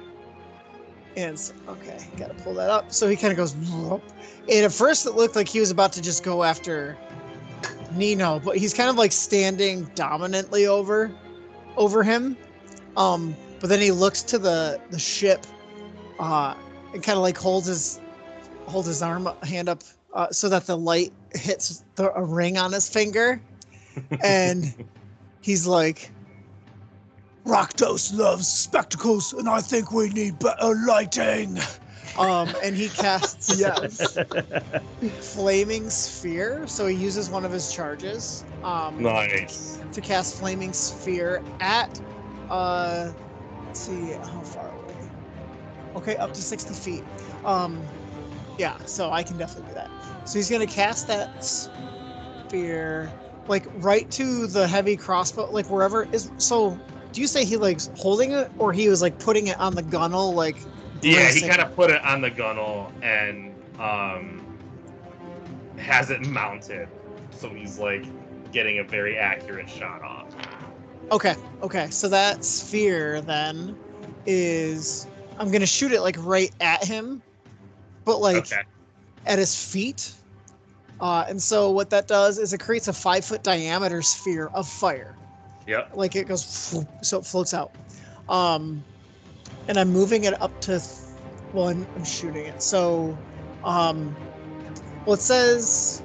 And okay, gotta pull that up. So he kind of goes, and at first it looked like he was about to just go after Nino, but he's kind of like standing dominantly over him. But then he looks to the ship, and kind of like holds his hand up, so that the light hits a ring on his finger, and he's like, Rakdos loves spectacles, and I think we need better lighting. And he casts Flaming Sphere. So he uses one of his charges. Nice. To cast Flaming Sphere at, let's see how far away. Okay, up to 60 feet. Yeah, so I can definitely do that. So he's gonna cast that sphere, like right to the heavy crossbow, like wherever is. So, do you say he like holding it, or he was like putting it on the gunnel, like? Yeah, he kind of put it on the gunnel and has it mounted, so he's like getting a very accurate shot off. Okay. So that sphere then is, I'm gonna shoot it like right at him, but like at his feet. And so what that does is it creates a 5-foot diameter sphere of fire. Yep. Like it goes, so it floats out. And I'm moving it up to, I'm shooting it. So, it says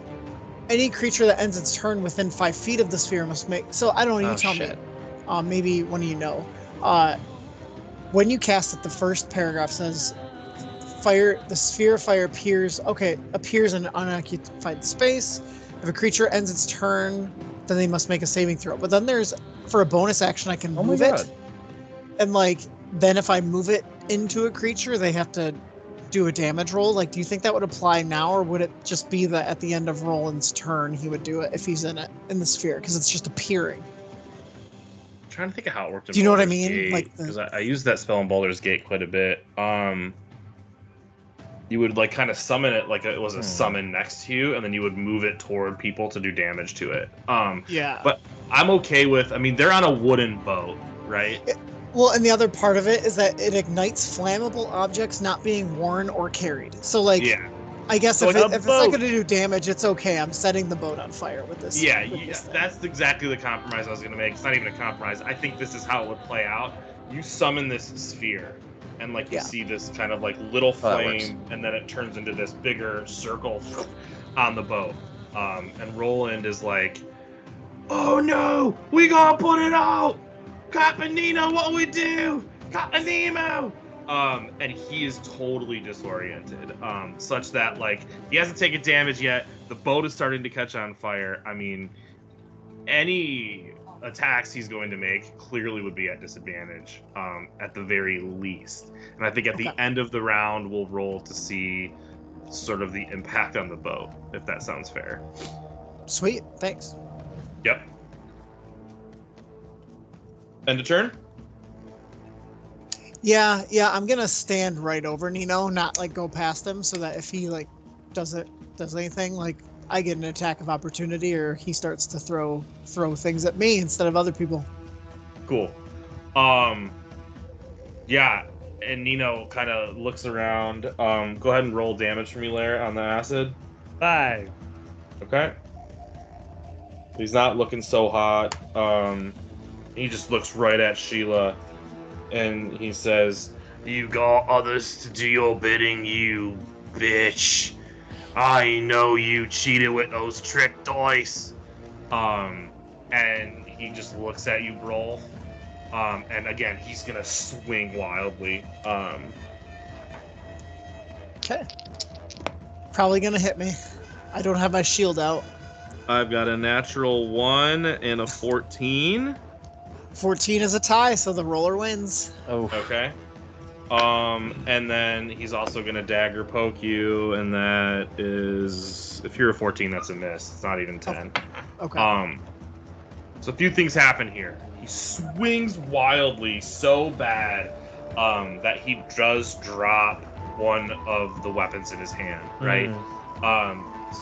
any creature that ends its turn within 5 feet of the sphere must make. So I don't know. You tell me. Maybe one of you know. When you cast it, the first paragraph says, "Fire. The sphere of fire appears in an unoccupied space. If a creature ends its turn, then they must make a saving throw." But then there's, for a bonus action, I can move it, and then if I move it into a creature, they have to do a damage roll. Like, do you think that would apply now, or would it just be that at the end of Roland's turn he would do it if he's in the sphere, because it's just appearing? I'm trying to think of how it worked. Do you know what I mean? Because I used that spell in Baldur's Gate quite a bit. you would like kind of summon it like it was a summon next to you, and then you would move it toward people to do damage to it. Yeah. But I'm okay with. I mean, they're on a wooden boat, right? Well, and the other part of it is that it ignites flammable objects not being worn or carried. So, like, Yeah. I guess So if like a it's not boat. going to do damage, it's okay. I'm setting the boat on fire with this. Yeah, with this thing. that's exactly the compromise I was going to make. It's not even a compromise. I think this is how it would play out. You summon this sphere, and like you Yeah. see this kind of like little that works. flame, and then it turns into this bigger circle on the boat. And Roland is like, "Oh no, we gotta put it out! Captain Nino, what we do? Captain Nemo!" And he is totally disoriented, such that like he hasn't taken damage yet. The boat is starting to catch on fire. I mean, any attacks he's going to make clearly would be at disadvantage, at the very least. And I think at the end of the round, we'll roll to see sort of the impact on the boat, if that sounds fair. Sweet, thanks. Yep. End of turn? Yeah, I'm gonna stand right over Nino, not like go past him, so that if he like does anything, like I get an attack of opportunity, or he starts to throw things at me instead of other people. Cool. Yeah, and Nino kind of looks around. Go ahead and roll damage for me, Lair, on the acid. 5. Okay. He's not looking so hot. He just looks right at Sheila, and he says, "You got others to do your bidding, you bitch. I know you cheated with those trick dice." And he just looks at you, Brol. And again, he's gonna swing wildly. Okay. Probably gonna hit me. I don't have my shield out. I've got a natural 1 and a 14. 14 is a tie, so the roller wins. Oh, Okay. And then he's also gonna dagger poke you, and that is, if you're a 14, that's a miss. It's not even 10. Okay. So a few things happen here. He swings wildly so bad that he does drop one of the weapons in his hand, right?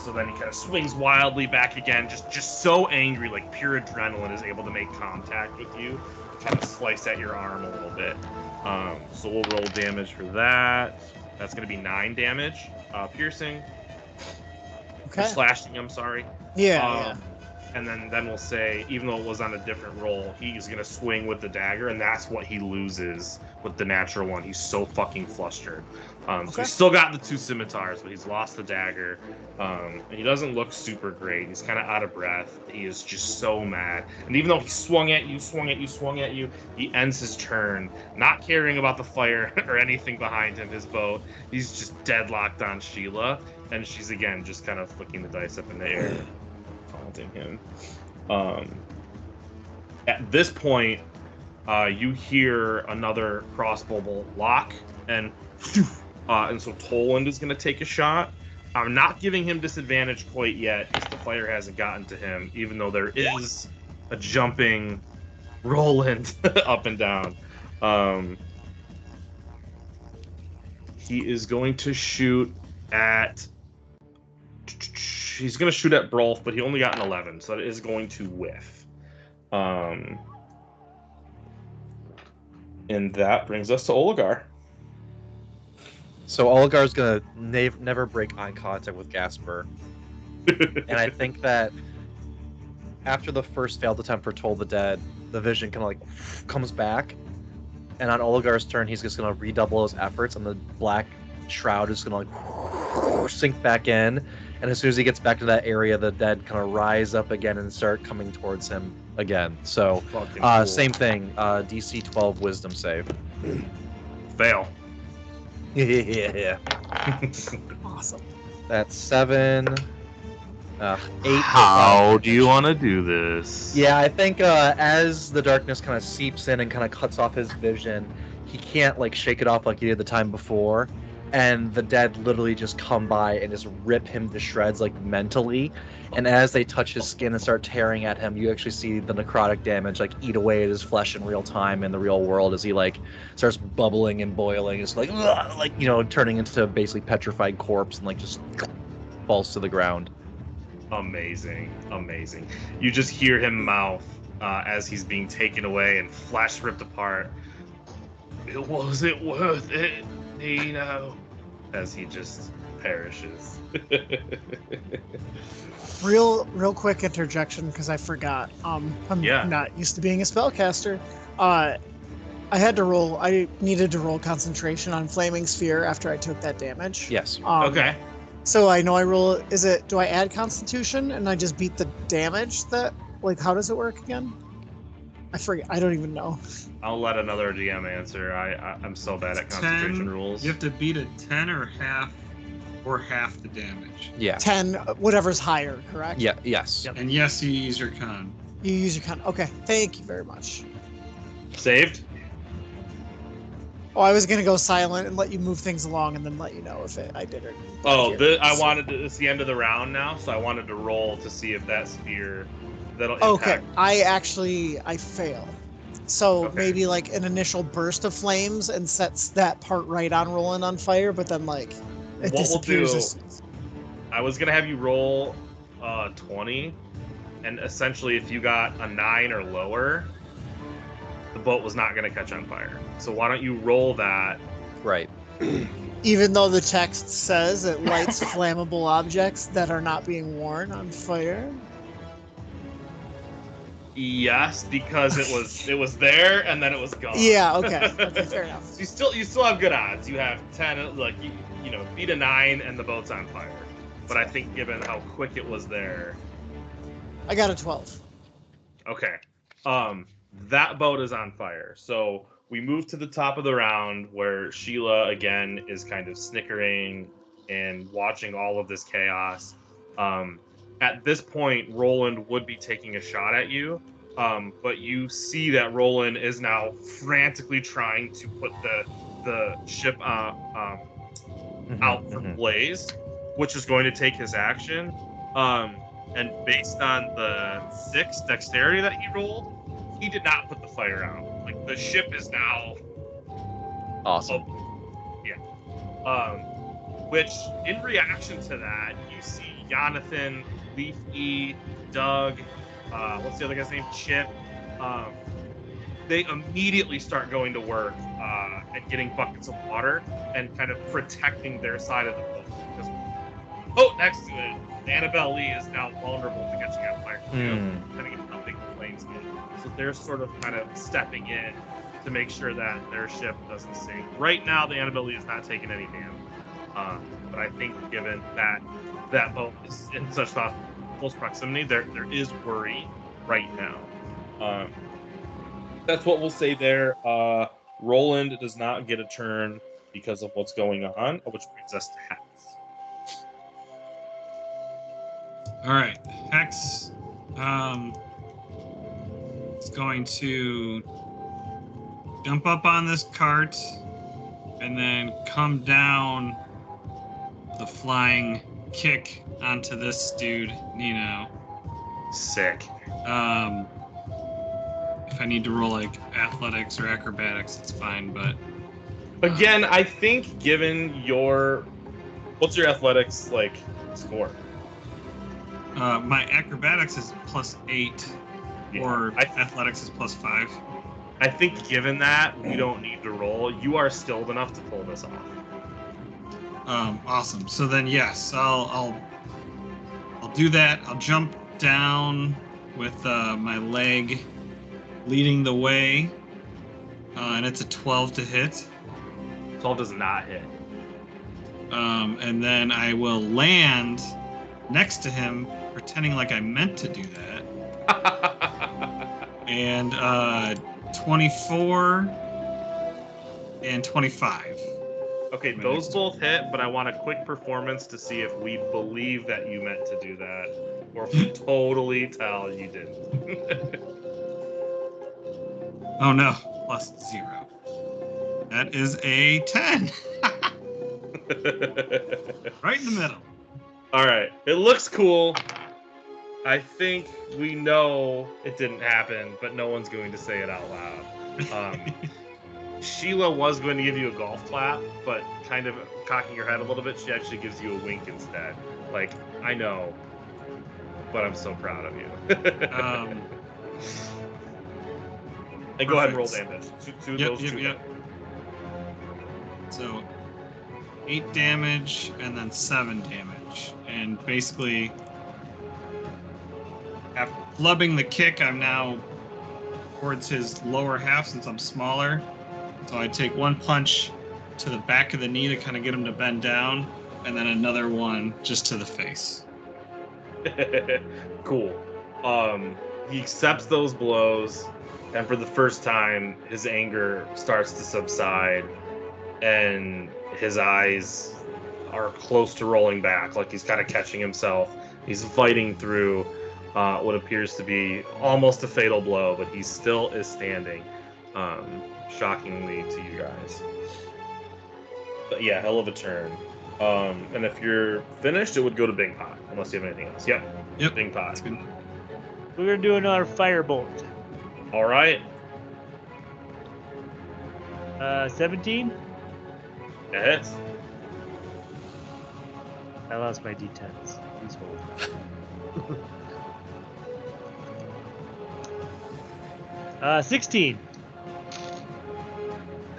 So then he kind of swings wildly back again, just so angry, like pure adrenaline is able to make contact with you, kind of slice at your arm a little bit. So we'll roll damage for that. That's going to be 9 damage, piercing. Okay. Slashing, I'm sorry. Yeah. And then we'll say, even though it was on a different roll, he's going to swing with the dagger, and that's what he loses with the natural one. He's so fucking flustered. So he's still got the 2 scimitars, but he's lost the dagger. And he doesn't look super great. He's kind of out of breath. He is just so mad. And even though he swung at you, he ends his turn, not caring about the fire or anything behind him, his boat. He's just deadlocked on Sheila, and she's, again, just kind of flicking the dice up in the air. Him. At this point, you hear another crossbow bolt lock, and so Toland is going to take a shot. I'm not giving him disadvantage quite yet, because the fire hasn't gotten to him, even though there is a jumping Roland up and down. He is going to shoot at... He's going to shoot at Brolf, but he only got an 11, so that is going to whiff. And that brings us to Oligar. so Oligar's gonna never break eye contact with Gasper, and I think that after the first failed attempt for Toll the Dead, the vision kind of like comes back, and on Oligar's turn, he's just gonna redouble his efforts, and the black shroud is gonna like sink back in. And as soon as he gets back to that area, the dead kind of rise up again and start coming towards him again. So, Cool. same thing. DC 12 Wisdom save. Fail. Yeah. Awesome. That's 7. 8. How do you want to do this? Yeah, I think as the darkness kind of seeps in and kind of cuts off his vision, he can't like shake it off like he did the time before. and the dead literally just come by and just rip him to shreds, like mentally. And as they touch his skin and start tearing at him, you actually see the necrotic damage like eat away at his flesh in real time in the real world as he like starts bubbling and boiling. It's like, ugh, like, you know, turning into basically petrified corpse and like just falls to the ground. Amazing, amazing. You just hear him mouth as he's being taken away and flesh ripped apart. It wasn't worth it, Nino. As he just perishes. Real quick interjection because I forgot. I'm not used to being a spellcaster. I needed to roll concentration on Flaming Sphere after I took that damage. Yes. Okay. So I know I roll. Do I add Constitution and I just beat the damage? How does it work again? I forget. I don't even know. I'll let another DM answer. I'm so bad at concentration rules. You have to beat a 10 or half the damage. Yeah. 10, whatever's higher, correct? Yeah. Yes. Yep. And yes, you use your con. You use your con. Okay. Thank you very much. Saved? Oh, I was gonna go silent and let you move things along, and then let you know if I did it. It's the end of the round now, so I wanted to roll to see if that sphere that'll impact. Okay, I fail. So Okay. maybe like an initial burst of flames and sets that part right on Roland on fire, but then like it What we'll disappears. do- I was gonna have you roll 20, and essentially if you got a 9 or lower, the boat was not gonna catch on fire. So why don't you roll that? Right. Even though the text says it lights flammable objects that are not being worn on fire. Yes, because it was there and then it was gone. Yeah. Okay. Okay. Fair enough. So you still have good odds. You have 10, like you know, beat a 9 and the boat's on fire. But I think given how quick it was there, I got a 12. okay. That boat is on fire. So we move to the top of the round where Sheila again is kind of snickering and watching all of this chaos. At this point, Roland would be taking a shot at you, but you see that Roland is now frantically trying to put the ship out for blaze, which is going to take his action. And based on the 6 dexterity that he rolled, he did not put the fire out. Like the ship is now Awesome. which in reaction to that, you see Jonathan, Leafy, Doug, what's the other guy's name? Chip. They immediately start going to work and getting buckets of water and kind of protecting their side of the boat. Because the boat next to it, Annabelle Lee, is now vulnerable to catching on fire too, depending on how big the flames get. So they're sort of kind of stepping in to make sure that their ship doesn't sink. Right now, the Annabelle Lee is not taking any damage. But I think given that that boat is in such close proximity, there is worry right now. That's what we'll say there. Roland does not get a turn because of what's going on, which brings us to Hex. All right, Hex is going to jump up on this cart and then come down the flying kick onto this dude, Nino. Sick. If I need to roll like athletics or acrobatics, it's fine, but Again, I think given what's your athletics like score? my acrobatics is +8 Yeah, or athletics is +5. I think given that we don't need to roll, you are skilled enough to pull this off. Awesome. So then, yes, I'll do that. I'll jump down with my leg leading the way, and it's a 12 to hit. 12 does not hit. And then I will land next to him, pretending like I meant to do that. And 24 and 25. Okay, those both hit, but I want a quick performance to see if we believe that you meant to do that, or if we totally tell you didn't. Oh no, +0. That is a 10. Right in the middle. All right. It looks cool. I think we know it didn't happen, but no one's going to say it out loud. Sheila was going to give you a golf clap, but kind of cocking her head a little bit, she actually gives you a wink instead. Like, I know, but I'm so proud of you. And go ahead and roll damage. Yep. So 8 damage and then 7 damage. And basically, after flubbing the kick, I'm now towards his lower half since I'm smaller. So I take one punch to the back of the knee to kind of get him to bend down, and then another one just to the face. Cool. He accepts those blows, and for the first time, his anger starts to subside, and his eyes are close to rolling back, like he's kind of catching himself. He's fighting through what appears to be almost a fatal blow, but he still is standing, shockingly to you guys. But yeah, hell of a turn. And if you're finished, it would go to Bing Pot, unless you have anything else. Yep. Bing Pot. We're gonna do another firebolt. All right. 17. That hits. I lost my d10s. Please hold. 16.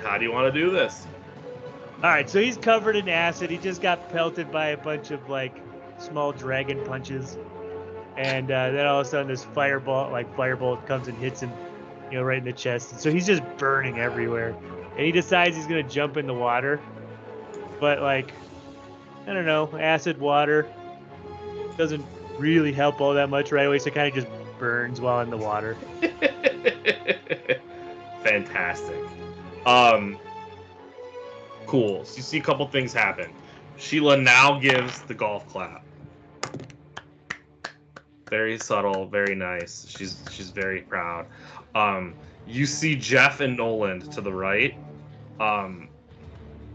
How do you want to do this? All right, so he's covered in acid. He just got pelted by a bunch of like small dragon punches, and then all of a sudden this firebolt comes and hits him, right in the chest. And so he's just burning everywhere, and he decides he's gonna jump in the water, but like, I don't know, acid water doesn't really help all that much right away, so it kind of just burns while in the water. Fantastic. Cool. So you see a couple things happen. Sheila now gives the golf clap. Very subtle, very nice. She's very proud. You see Jeff and Noland to the right.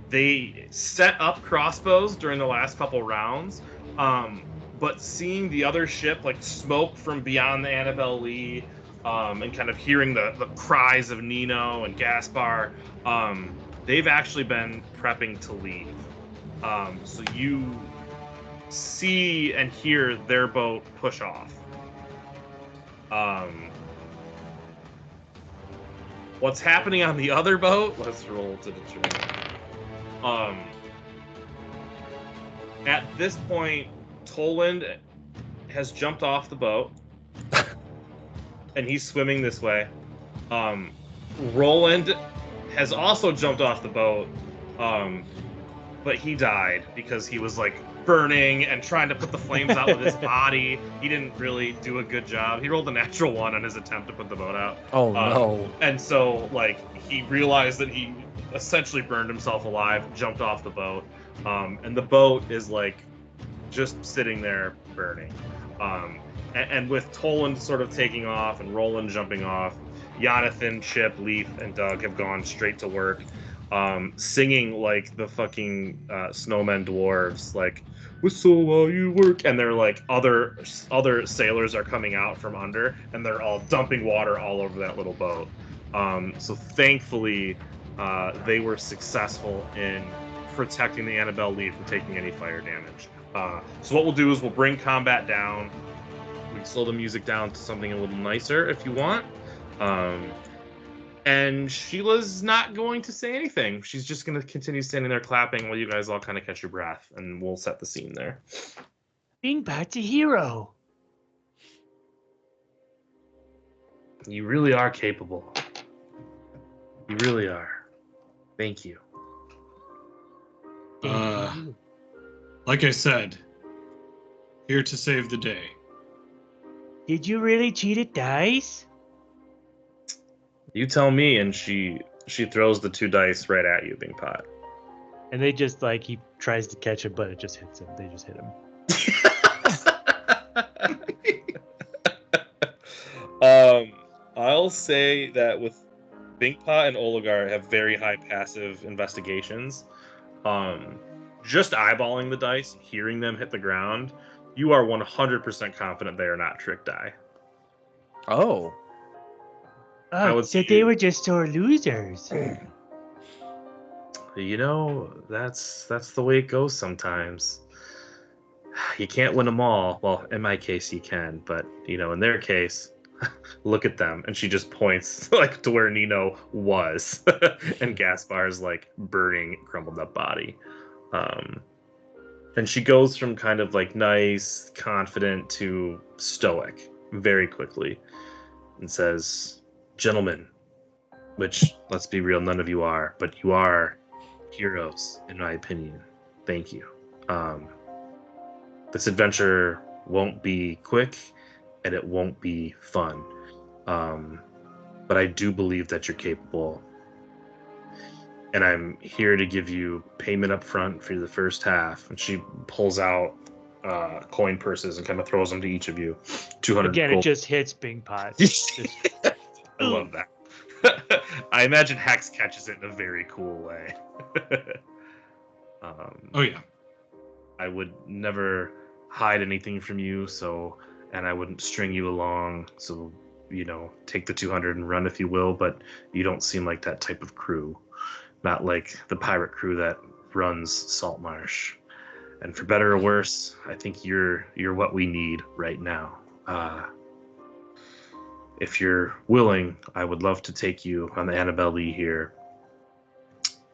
They set up crossbows during the last couple rounds, but seeing the other ship like smoke from beyond the Annabelle Lee, and kind of hearing the cries of Nino and Gaspar, they've actually been prepping to leave. So you see and hear their boat push off. What's happening on the other boat? Let's roll to determine. At this point, Toland has jumped off the boat, and he's swimming this way. Roland has also jumped off the boat, but he died because he was like burning and trying to put the flames out with his body. He didn't really do a good job. He rolled a natural 1 on his attempt to put the boat out. Oh no. And so like he realized that he essentially burned himself alive, jumped off the boat, and the boat is like just sitting there burning. And with Toland sort of taking off and Roland jumping off, Jonathan, Chip, Leaf, and Doug have gone straight to work, singing like the fucking snowmen dwarves, like "Whistle while you work," and they're like other sailors are coming out from under, and they're all dumping water all over that little boat. So thankfully, they were successful in protecting the Annabelle Lee from taking any fire damage. So what we'll do is we'll bring combat down. We can slow the music down to something a little nicer if you want. And Sheila's not going to say anything. She's just going to continue standing there clapping while you guys all kind of catch your breath, and we'll set the scene there. Being back to hero. You really are capable. You really are. Thank you. Like I said, here to save the day. Did you really cheat at dice? You tell me. And she throws the 2 dice right at you, Bing Pot. And they just like, he tries to catch it, but it just hits him. They just hit him. I'll say that with Bing Pot and Oligar have very high passive investigations. just eyeballing the dice, hearing them hit the ground, you are 100% confident they are not trick die. Oh. Oh, so they were just sore losers. You know, that's the way it goes sometimes. You can't win them all. Well, in my case, you can, but in their case, look at them. And she just points like to where Nino was, and Gaspar's like burning, crumbled up body. And she goes from kind of like nice, confident to stoic very quickly, and says, "Gentlemen," which, let's be real, none of you are, but you are heroes, in my opinion. Thank you. This adventure won't be quick, and it won't be fun. But I do believe that you're capable. And I'm here to give you payment up front for the first half. And she pulls out coin purses and kind of throws them to each of you. 200 Again, gold. it just hits Bing Pot. I love that. I imagine Hex catches it in a very cool way. Oh yeah. I would never hide anything from you, and I wouldn't string you along. So, take the 200 and run if you will, but you don't seem like that type of crew. Not like the pirate crew that runs Saltmarsh. And for better or worse, I think you're what we need right now. If you're willing, I would love to take you on the Annabelle Lee here.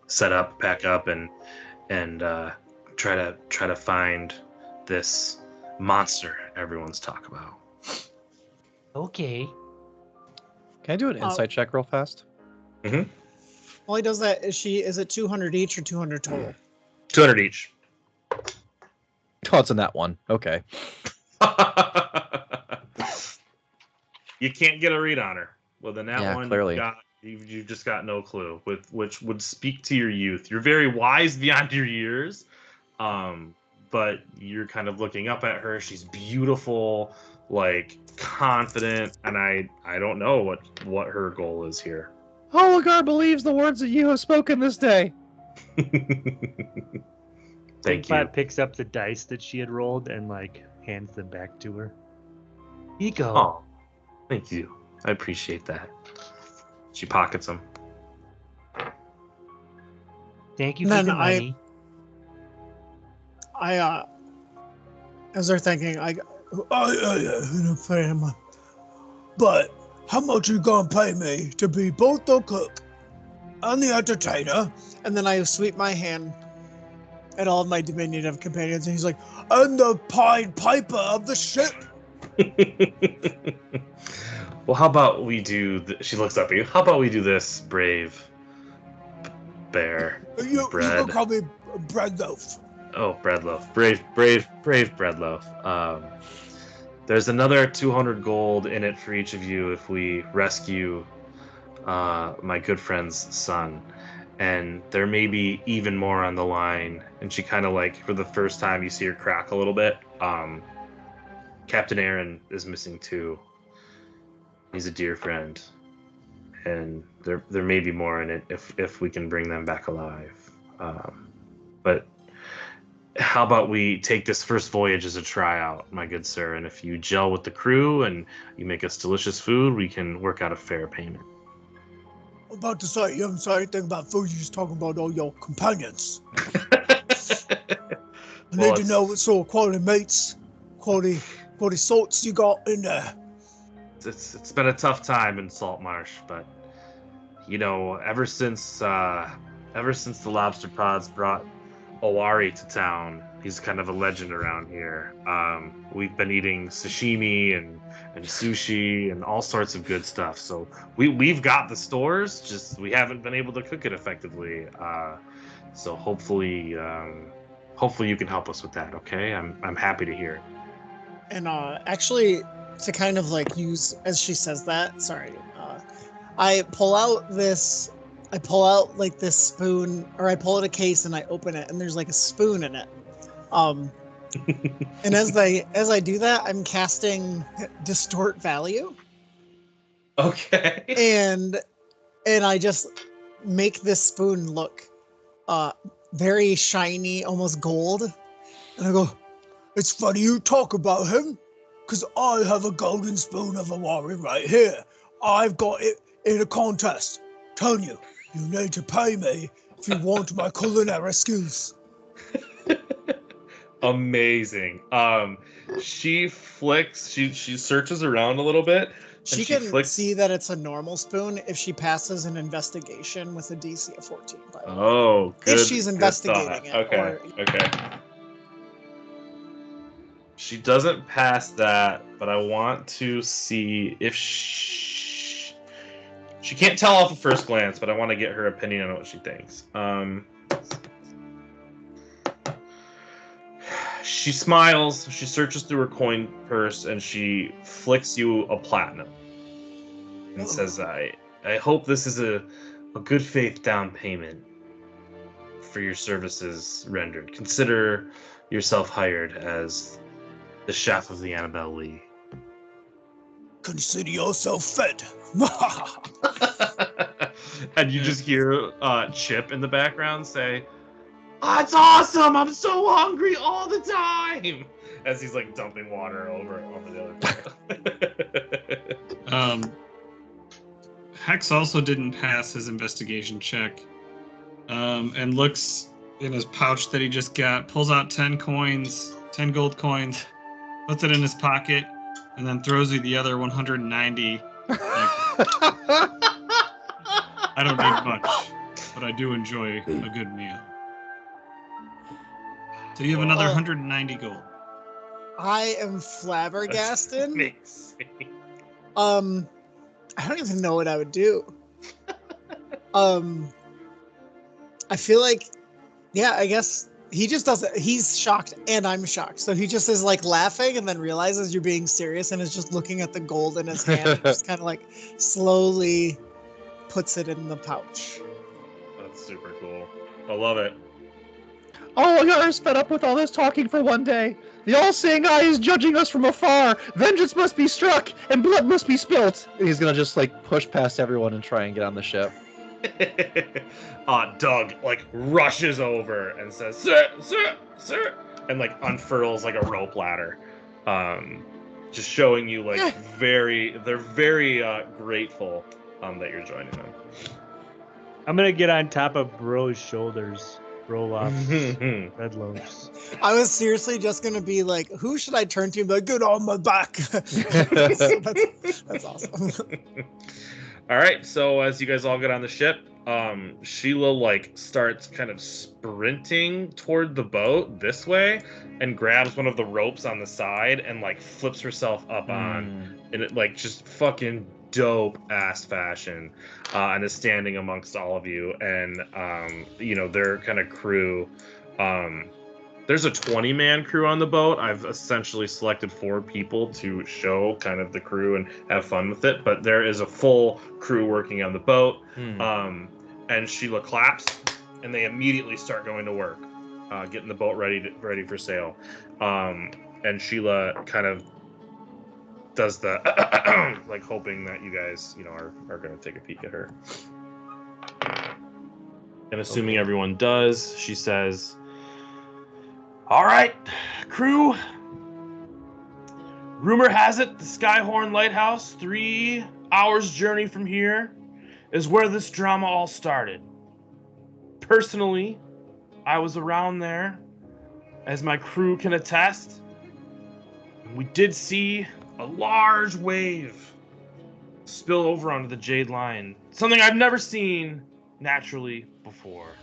Set up, pack up, and try to find this monster everyone's talking about. Okay. Can I do an insight check real fast? Mm-hmm. While he does that, is it 200 each or 200 total? 200 each. Oh, it's in that one. Okay. You can't get a read on her. Well, then that one, clearly. You've just got no clue, which would speak to your youth. You're very wise beyond your years, but you're kind of looking up at her. She's beautiful, like confident, and I don't know what her goal is here. Hologar believes the words that you have spoken this day. Thank you. Picks up the dice that she had rolled and like hands them back to her. Here you go. Oh, thank you. I appreciate that. She pockets them. Thank you for Then the money. As they're thinking, but how much you gonna pay me to be both the cook and the entertainer? and then I sweep my hand at all of my diminutive companions, and he's like, And the Pied Piper of the ship? Well, how about we do... She looks up at you. How about we do this, brave bear? You Bread. can call me Bread Loaf. Oh, Breadloaf. Brave Breadloaf. There's another 200 gold in it for each of you if we rescue my good friend's son. And there may be even more on the line. And she kind of like, for the first time, you see her crack a little bit. Captain Aaron is missing too. He's a dear friend. And there may be more in it if we can bring them back alive. But how about we take this first voyage as a tryout, my good sir, and if you gel with the crew and you make us delicious food, we can work out a fair payment. I'm about to say, you haven't said anything about food, you're just talking about all your companions. I need to know what sort of quality mates, quality salts you got in there. It's been a tough time in Saltmarsh, but ever since the lobster pods brought Owari to town, he's kind of a legend around here. We've been eating sashimi and sushi and all sorts of good stuff. So we've got the stores, just we haven't been able to cook it effectively. So hopefully you can help us with that. Okay, I'm happy to hear it. and actually, to kind of like use as she says that, I pull out like this spoon, or I pull out a case and I open it, and there's like a spoon in it. And as I do that, I'm casting Distort Value. Okay. And I just make this spoon look very shiny, almost gold. And I go, it's funny you talk about him, because I have a golden spoon of a warrior right here. I've got it in a contest. Telling you, you need to pay me if you want my culinary skills. Amazing. She flicks. She searches around a little bit. She can see that it's a normal spoon if she passes an investigation with a DC of 14. By the way. Oh, good. If she's investigating it. Okay. Okay. She doesn't pass that, but I want to see if she can't tell off at first glance, but I want to get her opinion on what she thinks. She smiles, she searches through her coin purse, and she flicks you a platinum. And says, I hope this is a good faith down payment for your services rendered. Consider yourself hired as the chef of the Annabelle Lee. Consider yourself fed. And you just hear Chip in the background say, "That's awesome! I'm so hungry all the time!" As he's like dumping water over onto the other plate. Hex also didn't pass his investigation check, and looks in his pouch that he just got, pulls out 10 coins, 10 gold coins, puts it in his pocket, and then throws you the other 190. I don't need much, but I do enjoy a good meal. So you have another 190 gold. I am flabbergasted. Amazing. I don't even know what I would do. I feel like, yeah, I guess he just doesn't. He's shocked, and I'm shocked. So he just is like laughing, and then realizes you're being serious, and is just looking at the gold in his hand, and just kind of like slowly puts it in the pouch. That's super cool. I love it. Oh, you're fed up with all this talking for one day. The all-seeing eye is judging us from afar. Vengeance must be struck, and blood must be spilt. He's gonna just like push past everyone and try and get on the ship. Doug like rushes over and says, "Sir, sir, sir," and like unfurls like a rope ladder, just showing you like they're very grateful that you're joining them. I'm gonna get on top of Bro's shoulders, roll off red loaves. I was seriously just gonna be like, who should I turn to? But get on my back. That's awesome. All right, so as you guys all get on the ship, Sheila like starts kind of sprinting toward the boat this way and grabs one of the ropes on the side and like flips herself up on, and it like just fucking dope ass fashion, and is standing amongst all of you, and their kind of crew. There's a 20-man crew on the boat. I've essentially selected 4 people to show kind of the crew and have fun with it, but there is a full crew working on the boat. And Sheila claps, and they immediately start going to work, getting the boat ready for sail. And Sheila kind of does the like hoping that you guys are going to take a peek at her. And assuming everyone does, she says, "All right, crew. Rumor has it the Skyhorn Lighthouse, 3 hours journey from here, is where this drama all started. Personally, I was around there, as my crew can attest. We did see a large wave spill over onto the Jade Line, something I've never seen naturally before.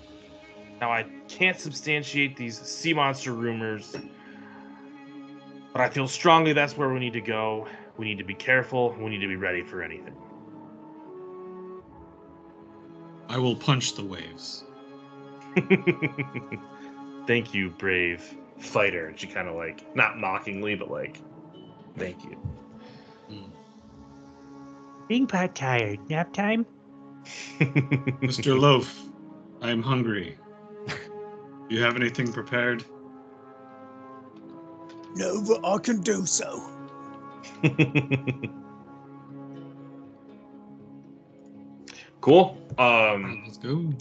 Now, I can't substantiate these sea monster rumors, but I feel strongly that's where we need to go. We need to be careful. We need to be ready for anything." I will punch the waves. "Thank you, brave fighter." And she kind of like, not mockingly, but like, "Thank you." Being pot tired. Nap time? Mr. Loaf, I am hungry. Do you have anything prepared? No, but I can do so. Cool. Let's go.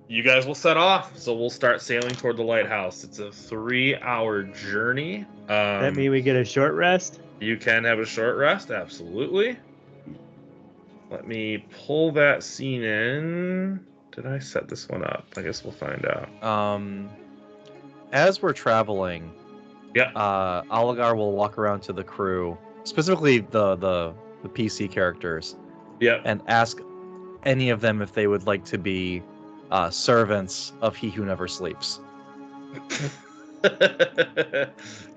you guys will set off. So we'll start sailing toward the lighthouse. It's a 3-hour journey. That mean we get a short rest? You can have a short rest, absolutely. Let me pull that scene in. Did I set this one up? I guess we'll find out. As we're traveling, Yeah. Oligar will walk around to the crew, specifically the PC characters, Yeah. and ask any of them if they would like to be servants of He Who Never Sleeps. Can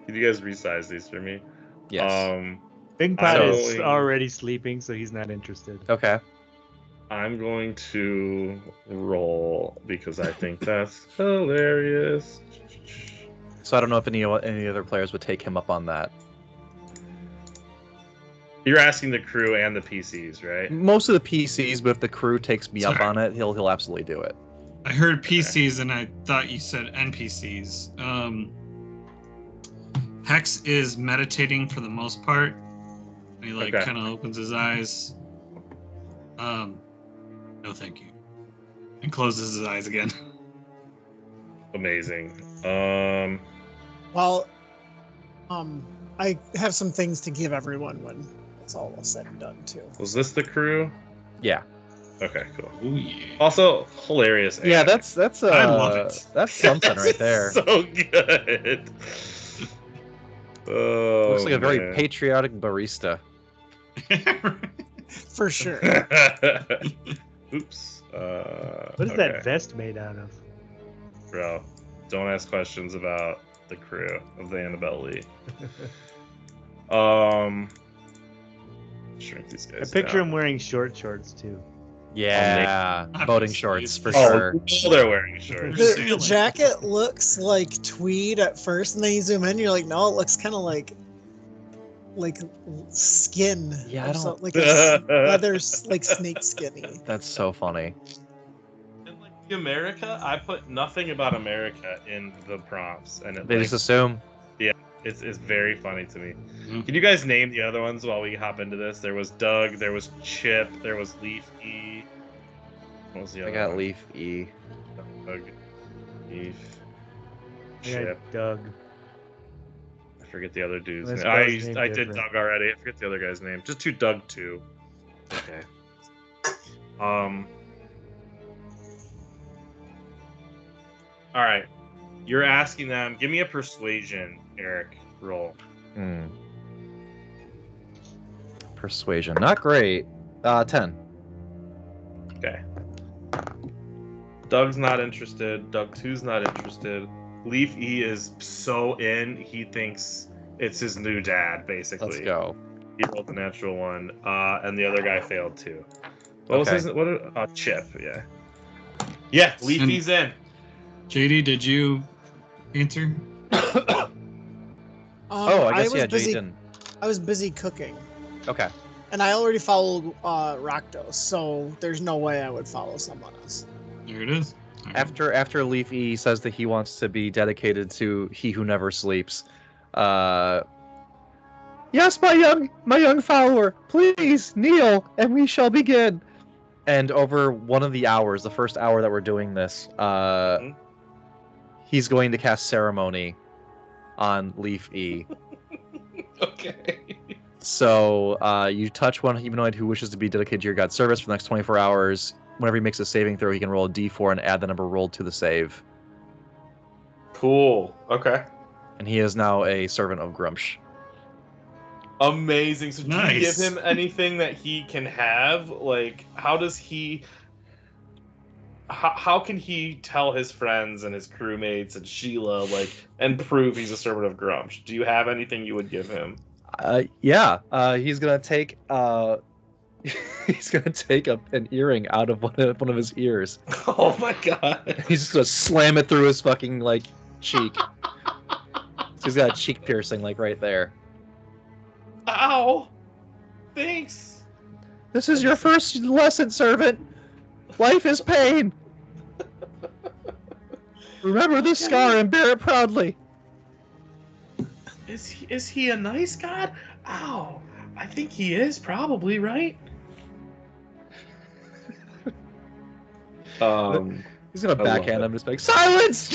you guys resize these for me? Yes. Big Pot is going- already sleeping, so he's not interested. Okay. I'm going to roll because I think that's hilarious. So I don't know if any other players would take him up on that. You're asking the crew and the PCs, right? Most of the PCs, but if the crew takes me up Sorry. on it, he'll absolutely do it. I heard PCs and I thought you said NPCs. Hex is meditating for the most part. He Okay. kind of opens his eyes. No, thank you, and closes his eyes again. Amazing. Well, I have some things to give everyone when it's all said and done too. Was this the crew? Yeah. Okay, cool. Oh yeah. Also, hilarious. Yeah, AI. that's I love it. That's something right there. So good. Oh, Looks like a very man. patriotic barista. For sure. Oops. What is okay. that vest made out of? Bro, don't ask questions about the crew of the Annabelle Lee. Shrink these I guys. picture down. him wearing shorts too. Yeah, Make- boating shorts for Oh, sure. they're wearing shorts. The Sailing. jacket looks like tweed at first, and then you zoom in, you're like, no, it looks kind of like skin. Yeah, or I don't- something, like a leather, like snake skinny. That's so funny. In like America, I put nothing about America in the prompts, and They just assume. it's very funny to me. Mhm. Can you guys name the other ones while we hop into this? There was Doug, there was Chip, there was Leaf E. What was the I other got one? Leaf E. Doug, Leaf, I got Chip. Doug. I forget the other dude's Let's name. spell his name I did different. Doug already. I forget the other guy's name. Just do Doug 2. Okay. All right. You're asking them. Give me a persuasion, Eric. Roll. Hmm. Persuasion, not great. 10. Okay. Doug's not interested. Doug 2's not interested. Leaf E is so in. He thinks it's his new dad, basically. Let's go. He rolled the natural one, and the other guy failed too. What Okay. was his? What? Chip. Yeah. Yeah. Leafy's in. JD, did you answer? Oh, I guess was yeah, busy. Jaden. I was busy cooking, Okay. and I already followed Rakdos, so there's no way I would follow someone else. There it is. All right. After Leaf E says that he wants to be dedicated to He Who Never Sleeps, yes, my young follower, please kneel, and we shall begin. And over one of the hours, the first hour that we're doing this, he's going to cast Ceremony on Leaf E. Okay. So you touch one humanoid who wishes to be dedicated to your god's service for the next 24 hours. Whenever he makes a saving throw, he can roll a d4 and add the number rolled to the save. Cool. Okay. And he is now a servant of Grumsh. Amazing. So do you give Nice. him anything that he can have? Like, how does he? How can he tell his friends and his crewmates and Sheila and prove he's a servant of Grumsh? Do you have anything you would give him? He's gonna take an earring out of one of his ears. Oh my god. He's just gonna slam it through his fucking cheek. So he's got a cheek piercing right there. Ow. Thanks. This is your first lesson, servant. Life is pain. Remember this scar and bear it proudly. Is he a nice god? Ow. I think he is probably, right? He's gonna I love backhand it. him, just like silence.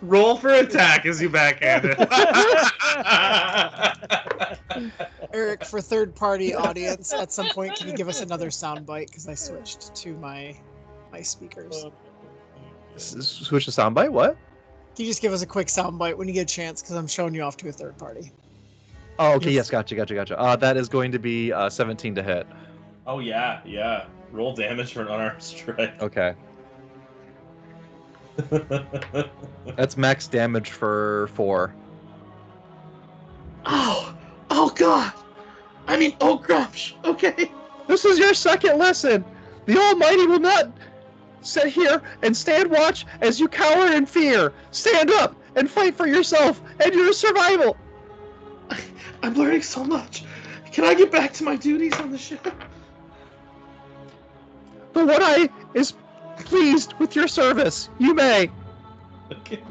Roll for attack as you backhand it. Eric, for third-party audience, at some point, can you give us another sound bite? Because I switched to my speakers. Switch to soundbite. What? Can you just give us a quick sound bite when you get a chance? Because I'm showing you off to a third party. Oh, okay. Yes, gotcha. That is going to be 17 to hit. Oh yeah. Roll damage for an unarmed strike. Okay. That's max damage for 4. Oh God. I mean, oh gosh. Okay. This is your second lesson. The Almighty will not sit here and stand watch as you cower in fear. Stand up and fight for yourself and your survival. I'm learning so much. Can I get back to my duties on the ship? The One Eye is pleased with your service. You may. Okay.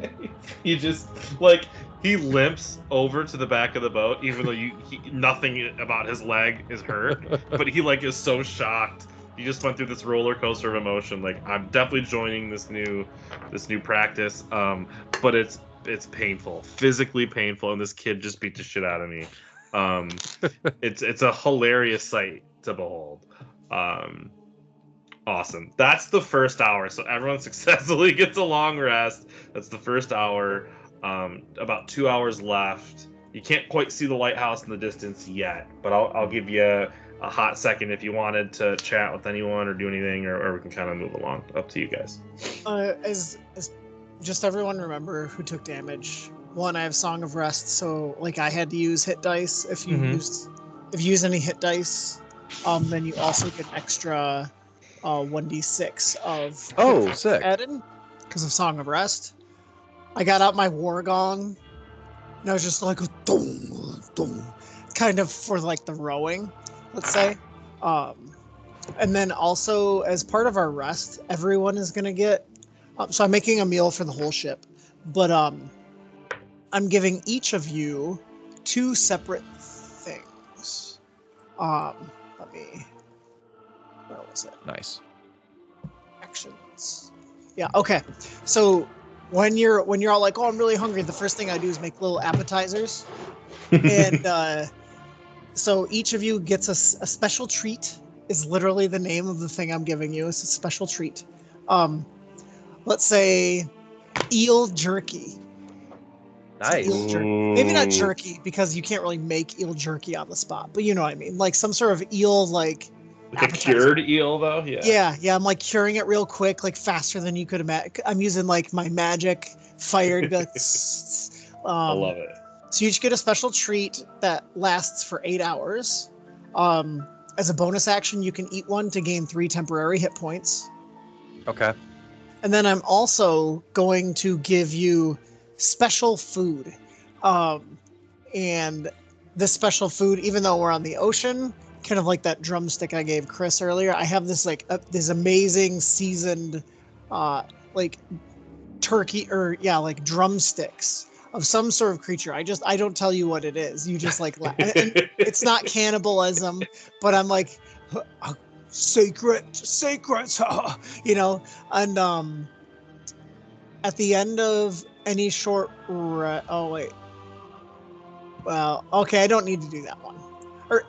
You just like he limps over to the back of the boat, even though nothing about his leg is hurt, but he like is so shocked. He just went through this roller coaster of emotion. Like, I'm definitely joining this new practice, but it's painful, physically painful, and this kid just beat the shit out of me. It's a hilarious sight to behold. Awesome. That's the first hour. So everyone successfully gets a long rest. That's the first hour. About 2 hours left. You can't quite see the lighthouse in the distance yet, but I'll give you a hot second if you wanted to chat with anyone or do anything, or we can kind of move along. Up to you guys. As just everyone remember who took damage. One, I have Song of Rest, so like I had to use hit dice. If you use any hit dice, then you also get extra 1d6 of sick. added because of Song of Rest. I got out my war gong, and I was just like, dong, dong, kind of for like the rowing, let's say. And then also as part of our rest, everyone is gonna get. So I'm making a meal for the whole ship, but I'm giving each of you 2 separate things. Let me. Where was it? Nice. Actions. Yeah. Okay. So when you're all like, oh, I'm really hungry, the first thing I do is make little appetizers, and so each of you gets a special treat. Is literally the name of the thing I'm giving you. It's a special treat. Let's say eel jerky. Nice. Eel jerky. Maybe not jerky because you can't really make eel jerky on the spot, but you know what I mean. Like some sort of eel like a cured eel though. Yeah. I'm like curing it real quick, like faster than you could imagine. I'm using like my magic fire to be like, I love it. So you each get a special treat that lasts for 8 hours. As a bonus action, you can eat one to gain 3 temporary hit points. Okay. And then I'm also going to give you special food. And this special food, even though we're on the ocean, kind of like that drumstick I gave Chris earlier, I have this like this amazing seasoned like turkey or like drumsticks of some sort of creature. I don't tell you what it is. You just like and it's not cannibalism, but I'm like secrets, you know. And at the end of any short well, okay, I don't need to do that one. Or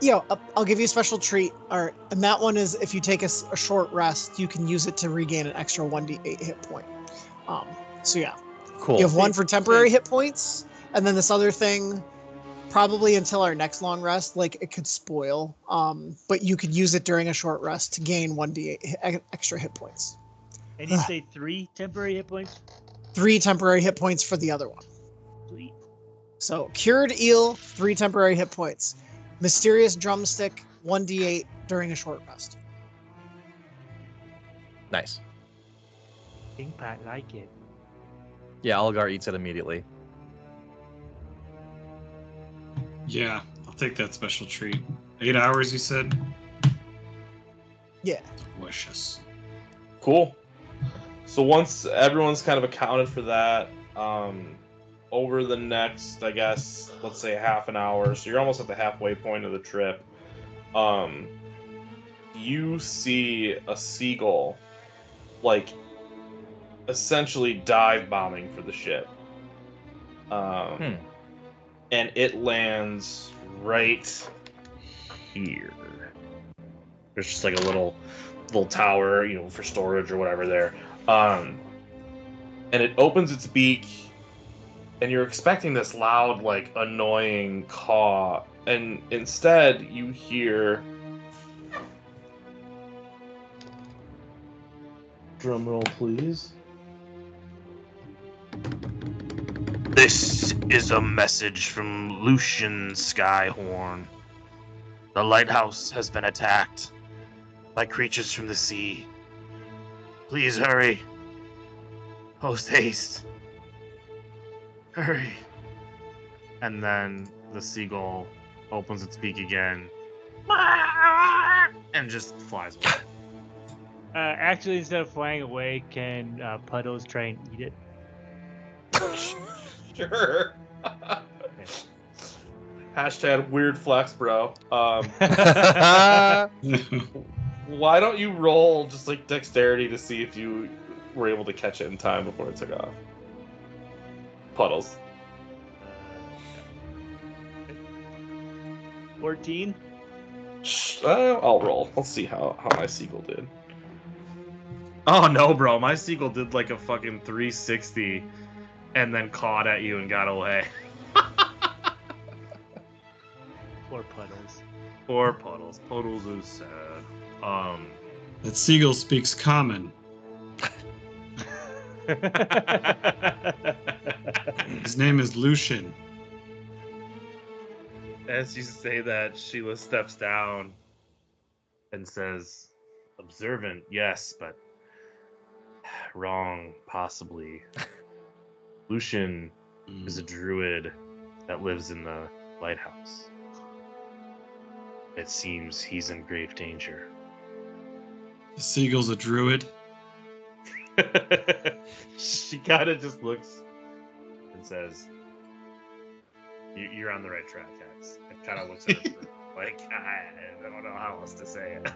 I'll give you a special treat. And that one is if you take a short rest, you can use it to regain an extra 1d8 hit point. So yeah. Cool. You have one for temporary hit points, and then this other thing, probably until our next long rest, like it could spoil. But you could use it during a short rest to gain 1d8 extra hit points. And you say 3 temporary hit points? 3 temporary hit points for the other one. Sweet. So cured eel, 3 temporary hit points. Mysterious drumstick, 1d8 during a short rest. Nice. Think Pat like it. Yeah, Algar eats it immediately. Yeah, I'll take that special treat. 8 hours, you said? Yeah. Delicious. Cool. So once everyone's kind of accounted for that, over the next, I guess, let's say half an hour, so you're almost at the halfway point of the trip, you see a seagull, like, essentially dive bombing for the ship. And it lands right here. There's just like a little tower, for storage or whatever there. And it opens its beak, and you're expecting this loud, like, annoying caw, and instead you hear... Drum roll, please. This is a message from Lucian Skyhorn. The lighthouse has been attacked by creatures from the sea. Please hurry. Post haste. Hurry. And then the seagull opens its beak again and just flies away. Actually, instead of flying away, can Puddles try and eat it? Sure. Hashtag weird flex, bro. Why don't you roll just like dexterity to see if you were able to catch it in time before it took off? Puddles. 14? I'll roll. Let's see how my seagull did. Oh no, bro. My seagull did like a fucking 360 and then caught at you and got away. Poor Puddles. Poor Puddles. Puddles is sad. That seagull speaks common. His name is Lucian. As you say that, Sheila steps down and says, observant, yes, but wrong, possibly. Lucian is a druid that lives in the lighthouse. It seems he's in grave danger. The seagull's a druid. She kind of just looks and says, you're on the right track, guys. It kind of looks at her like, I don't know how else to say it.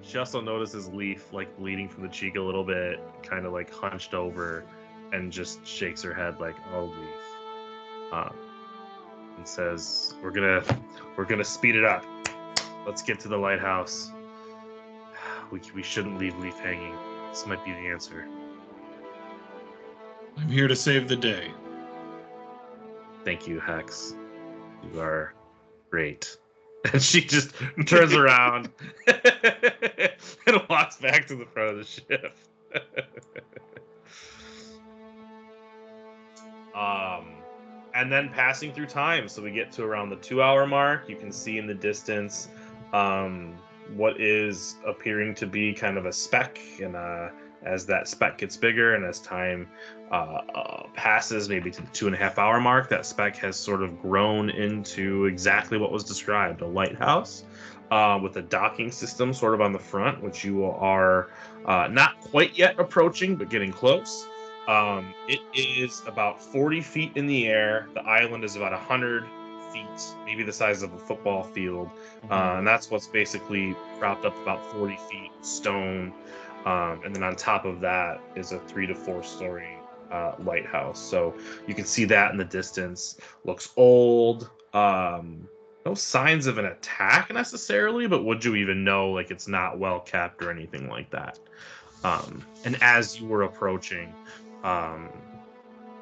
She also notices Leaf like bleeding from the cheek a little bit, kind of like hunched over, and just shakes her head like, oh, Leaf. And says, we're gonna speed it up. Let's get to the lighthouse. We shouldn't leave Leaf hanging. This might be the answer. I'm here to save the day. Thank you, Hex. You are great. And she just turns around and walks back to the front of the ship. And then passing through time, so we get to around the 2-hour mark. You can see in the distance what is appearing to be kind of a speck, and as that speck gets bigger and as time passes, maybe to the 2.5-hour mark, that speck has sort of grown into exactly what was described, a lighthouse with a docking system sort of on the front, which you are not quite yet approaching, but getting close. It is about 40 feet in the air. The island is about 100 feet, maybe the size of a football field. And that's what's basically propped up about 40 feet stone. And then on top of that is a 3 to 4 story lighthouse. So you can see that in the distance. Looks old. No signs of an attack necessarily, but would you even know like it's not well kept or anything like that? And as you were approaching,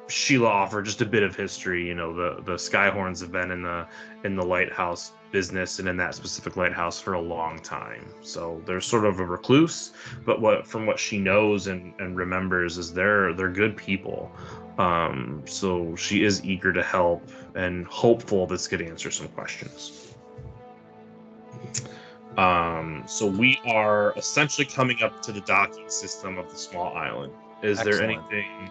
Sheila offered just a bit of history. The Skyhorns have been in the lighthouse business and in that specific lighthouse for a long time. So they're sort of a recluse, but from what she knows and remembers is they're good people. So she is eager to help and hopeful this could answer some questions. So we are essentially coming up to the docking system of the small island. Is there anything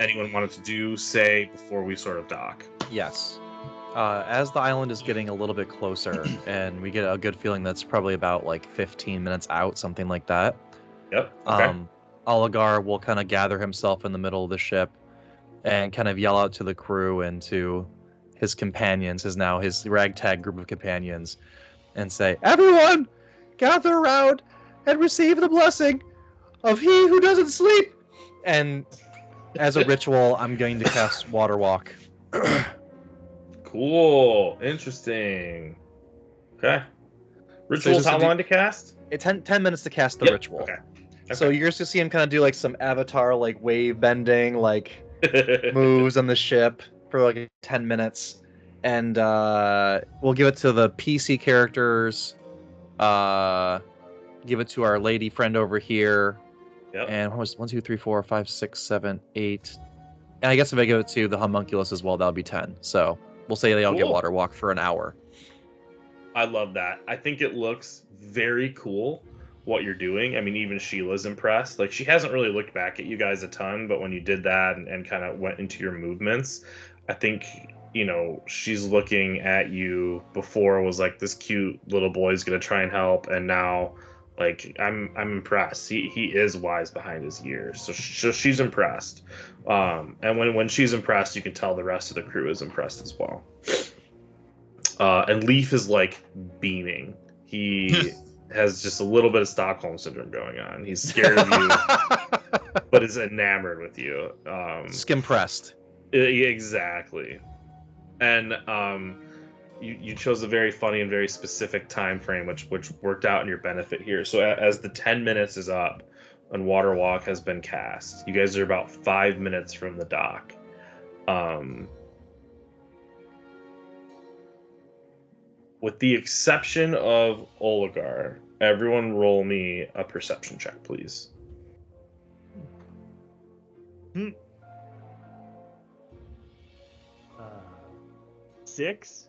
anyone wanted to do, say, before we sort of dock? Yes. As the island is getting a little bit closer, and we get a good feeling that's probably about like 15 minutes out, something like that. Yep. Okay. Oligar will kind of gather himself in the middle of the ship and kind of yell out to the crew and to his companions, his ragtag group of companions, and say, "Everyone, gather around and receive the blessing of he who doesn't sleep." And as a ritual, I'm going to cast Water Walk. Cool. Interesting. Okay. Rituals how long to cast? It's 10 minutes to cast the Yep, ritual. Okay. So you're just to see him kind of do like some avatar like wave bending like moves on the ship for like 10 minutes. And we'll give it to the PC characters. Give it to our lady friend over here. Yep. And what was 1, 2, 3, 4, 5, 6, 7, 8. And I guess if I give it to the homunculus as well, that'll be 10. So we'll say they all get Cool. water walk for an hour. I love that. I think it looks very cool what you're doing. I mean, even Sheila's impressed. Like, she hasn't really looked back at you guys a ton, but when you did that and kind of went into your movements, I think, you know, she's looking at you. Before was like, this cute little boy's gonna try and help, and now, like, I'm impressed. He is wise behind his ears, so she's impressed. And when she's impressed, you can tell the rest of the crew is impressed as well. And Leaf is like beaming. He has just a little bit of Stockholm syndrome going on. He's scared of you, but is enamored with you. Skimpressed. Exactly. And you chose a very funny and very specific time frame, which worked out in your benefit here. So as the 10 minutes is up and Water Walk has been cast, you guys are about 5 minutes from the dock. With the exception of Oligar, everyone roll me a perception check, please. 6.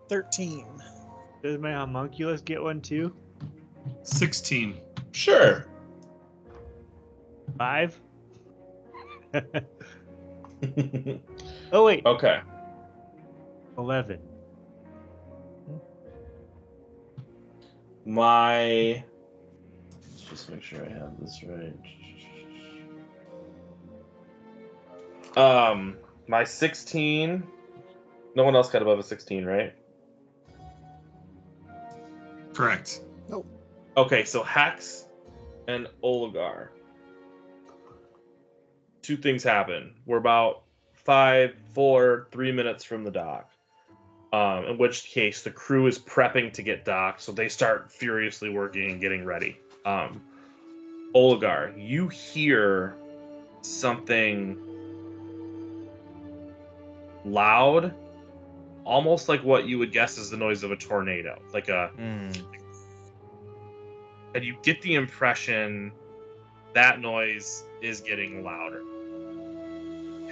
13. Does my homunculus get one too? 16. Sure. 5. Oh wait, Okay. 11. Let's just make sure I have this right. My 16. No one else got above a 16, right? Correct. Okay, so Hex and Oligar. Two things happen. We're about 3 minutes from the dock. In which case the crew is prepping to get docked, so they start furiously working and getting ready. Oligar, you hear something loud, almost like what you would guess is the noise of a tornado, like a. And you get the impression that noise is getting louder.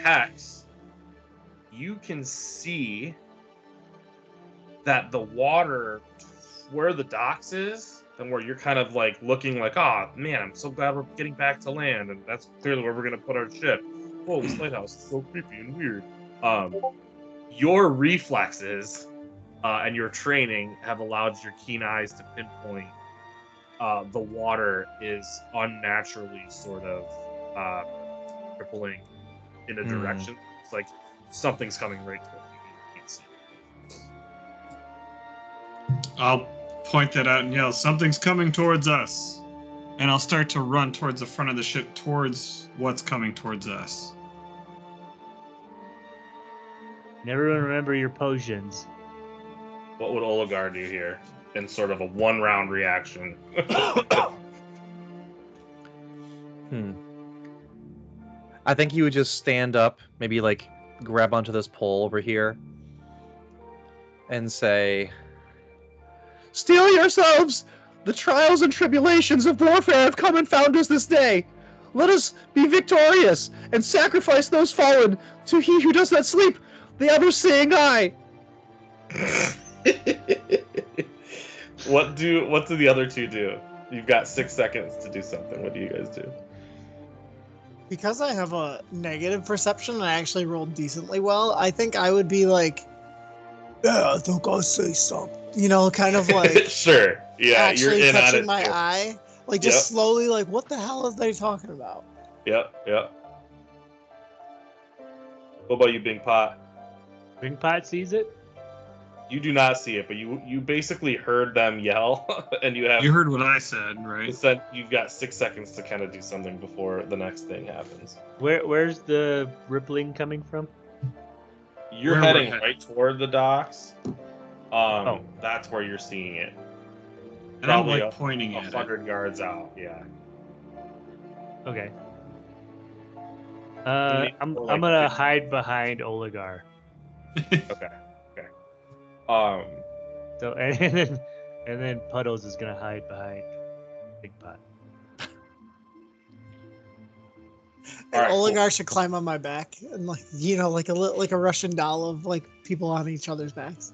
Hex, you can see that the water where the docks is and where you're kind of like looking like, oh man, I'm so glad we're getting back to land, and that's clearly where we're gonna put our ship. Oh, this lighthouse is so creepy and weird. Your reflexes and your training have allowed your keen eyes to pinpoint the water is unnaturally sort of rippling in a direction. It's like something's coming right toward you. I'll point that out and yell, "Something's coming towards us." And I'll start to run towards the front of the ship, towards what's coming towards us. And everyone remember your potions. What would Oligar do here in sort of a one-round reaction? I think he would just stand up, maybe like grab onto this pole over here, and say, "Steel yourselves! The trials and tribulations of warfare have come and found us this day. Let us be victorious and sacrifice those fallen to he who does not sleep, the ever-seeing eye." What do the other two do? You've got 6 seconds to do something. What do you guys do? Because I have a negative perception and I actually rolled decently well, I think I would be like, Yeah, I think I'll say something. you know, kind of like Sure. Yeah, actually you're in on catching it. my too. eye. Like just slowly, like what the hell is they talking about? Yep. What about you, Big Pot? Bing Pot sees it. You do not see it, but you basically heard them yell, and you heard what I said, right? said you've got 6 seconds to kind of do something before the next thing happens. Where's the rippling coming from? You're heading right toward the docks. That's where you're seeing it. And I'm Probably like pointing at 100 yards out. Yeah. Okay. need I'm more, like, gonna 50. hide behind Oligar. Okay. So and then Puddles is gonna hide behind Big Pot. And Alright, cool. Oligar should climb on my back and like like a Russian doll of like people on each other's backs.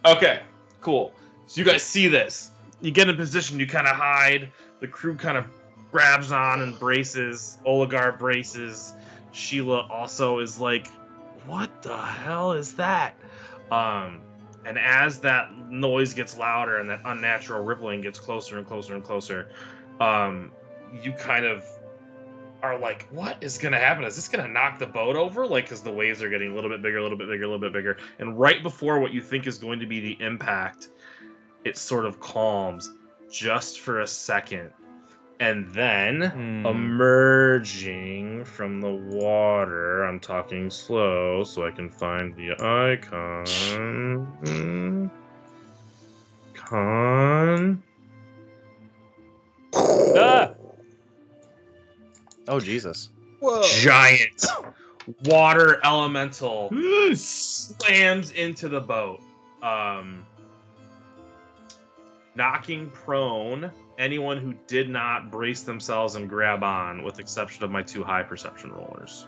Okay, cool. So you guys see this. You get in position, you kind of hide. The crew kind of grabs on and braces. Oligar braces. Sheila also is like, what the hell is that? And as that noise gets louder and that unnatural rippling gets closer and closer and closer, you kind of are like, what is going to happen? Is this going to knock the boat over? Like, because the waves are getting a little bit bigger, a little bit bigger, a little bit bigger. And right before what you think is going to be the impact, it sort of calms just for a second. And then emerging from the water, I'm talking slow so I can find the icon. Ah! Oh, Jesus. Whoa! Giant water elemental slams into the boat, knocking prone anyone who did not brace themselves and grab on, with exception of my 2 high perception rollers.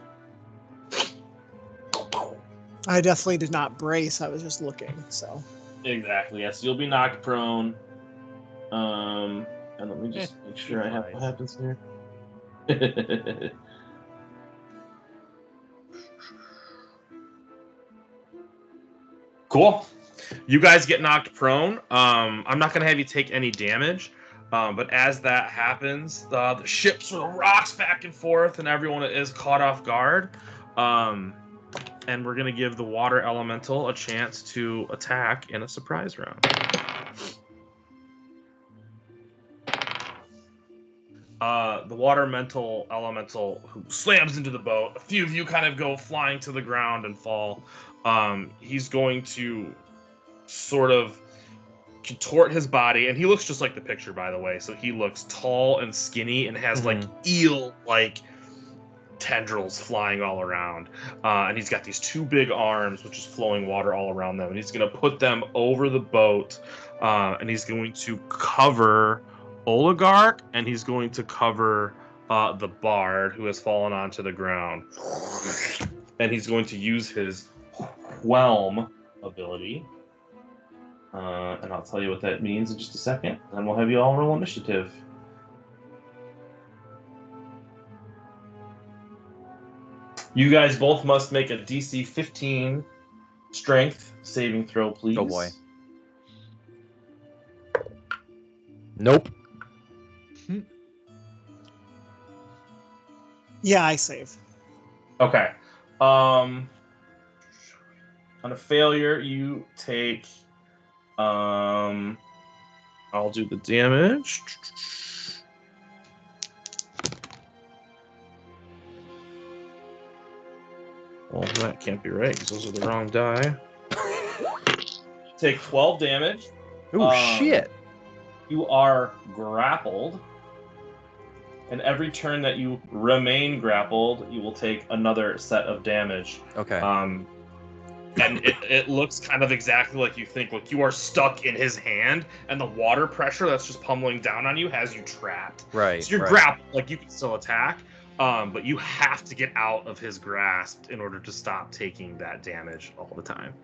I definitely did not brace. I was just looking. So Exactly. Yes, you'll be knocked prone. And let me just make sure I have what happens here. Cool. You guys get knocked prone. I'm not going to have you take any damage, but as that happens, the ship sort of rocks back and forth, and everyone is caught off guard. And we're going to give the water elemental a chance to attack in a surprise round. The water elemental who slams into the boat. A few of you kind of go flying to the ground and fall. He's going to sort of contort his body, and he looks just like the picture, by the way. So he looks tall and skinny and has like eel-like tendrils flying all around. And he's got these 2 big arms, which is flowing water all around them. And he's going to put them over the boat, and he's going to cover Oligarch, and he's going to cover the bard who has fallen onto the ground. And he's going to use his whelm ability. And I'll tell you what that means in just a second. And we'll have you all roll initiative. You guys both must make a DC 15 strength saving throw, please. Oh boy. Nope. yeah, I save. Okay. On a failure, you take. I'll do the damage. Well, that can't be right because those are the wrong die. Take 12 damage. Oh, shit. You are grappled. And every turn that you remain grappled, you will take another set of damage. Okay. And it looks kind of exactly like you think. Like you are stuck in his hand, and the water pressure that's just pummeling down on you has you trapped. Right. So you're grappled. Like you can still attack, but you have to get out of his grasp in order to stop taking that damage all the time.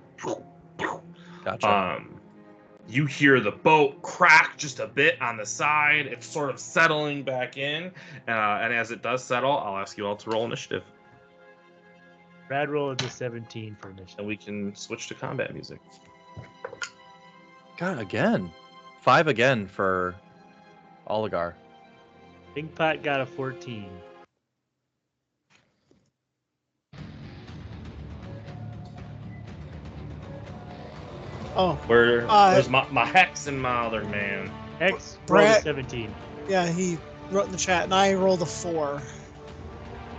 Gotcha. You hear the boat crack just a bit on the side. It's sort of settling back in. And as it does settle, I'll ask you all to roll initiative. Brad rolled a 17 for initiative. And we can switch to combat music. God, again. 5 again for Oligar. Bing Pot got a 14. Oh, Where's my Hex and my other man? X rolled a Brett. 17. yeah, he wrote in the chat, and I rolled a 4.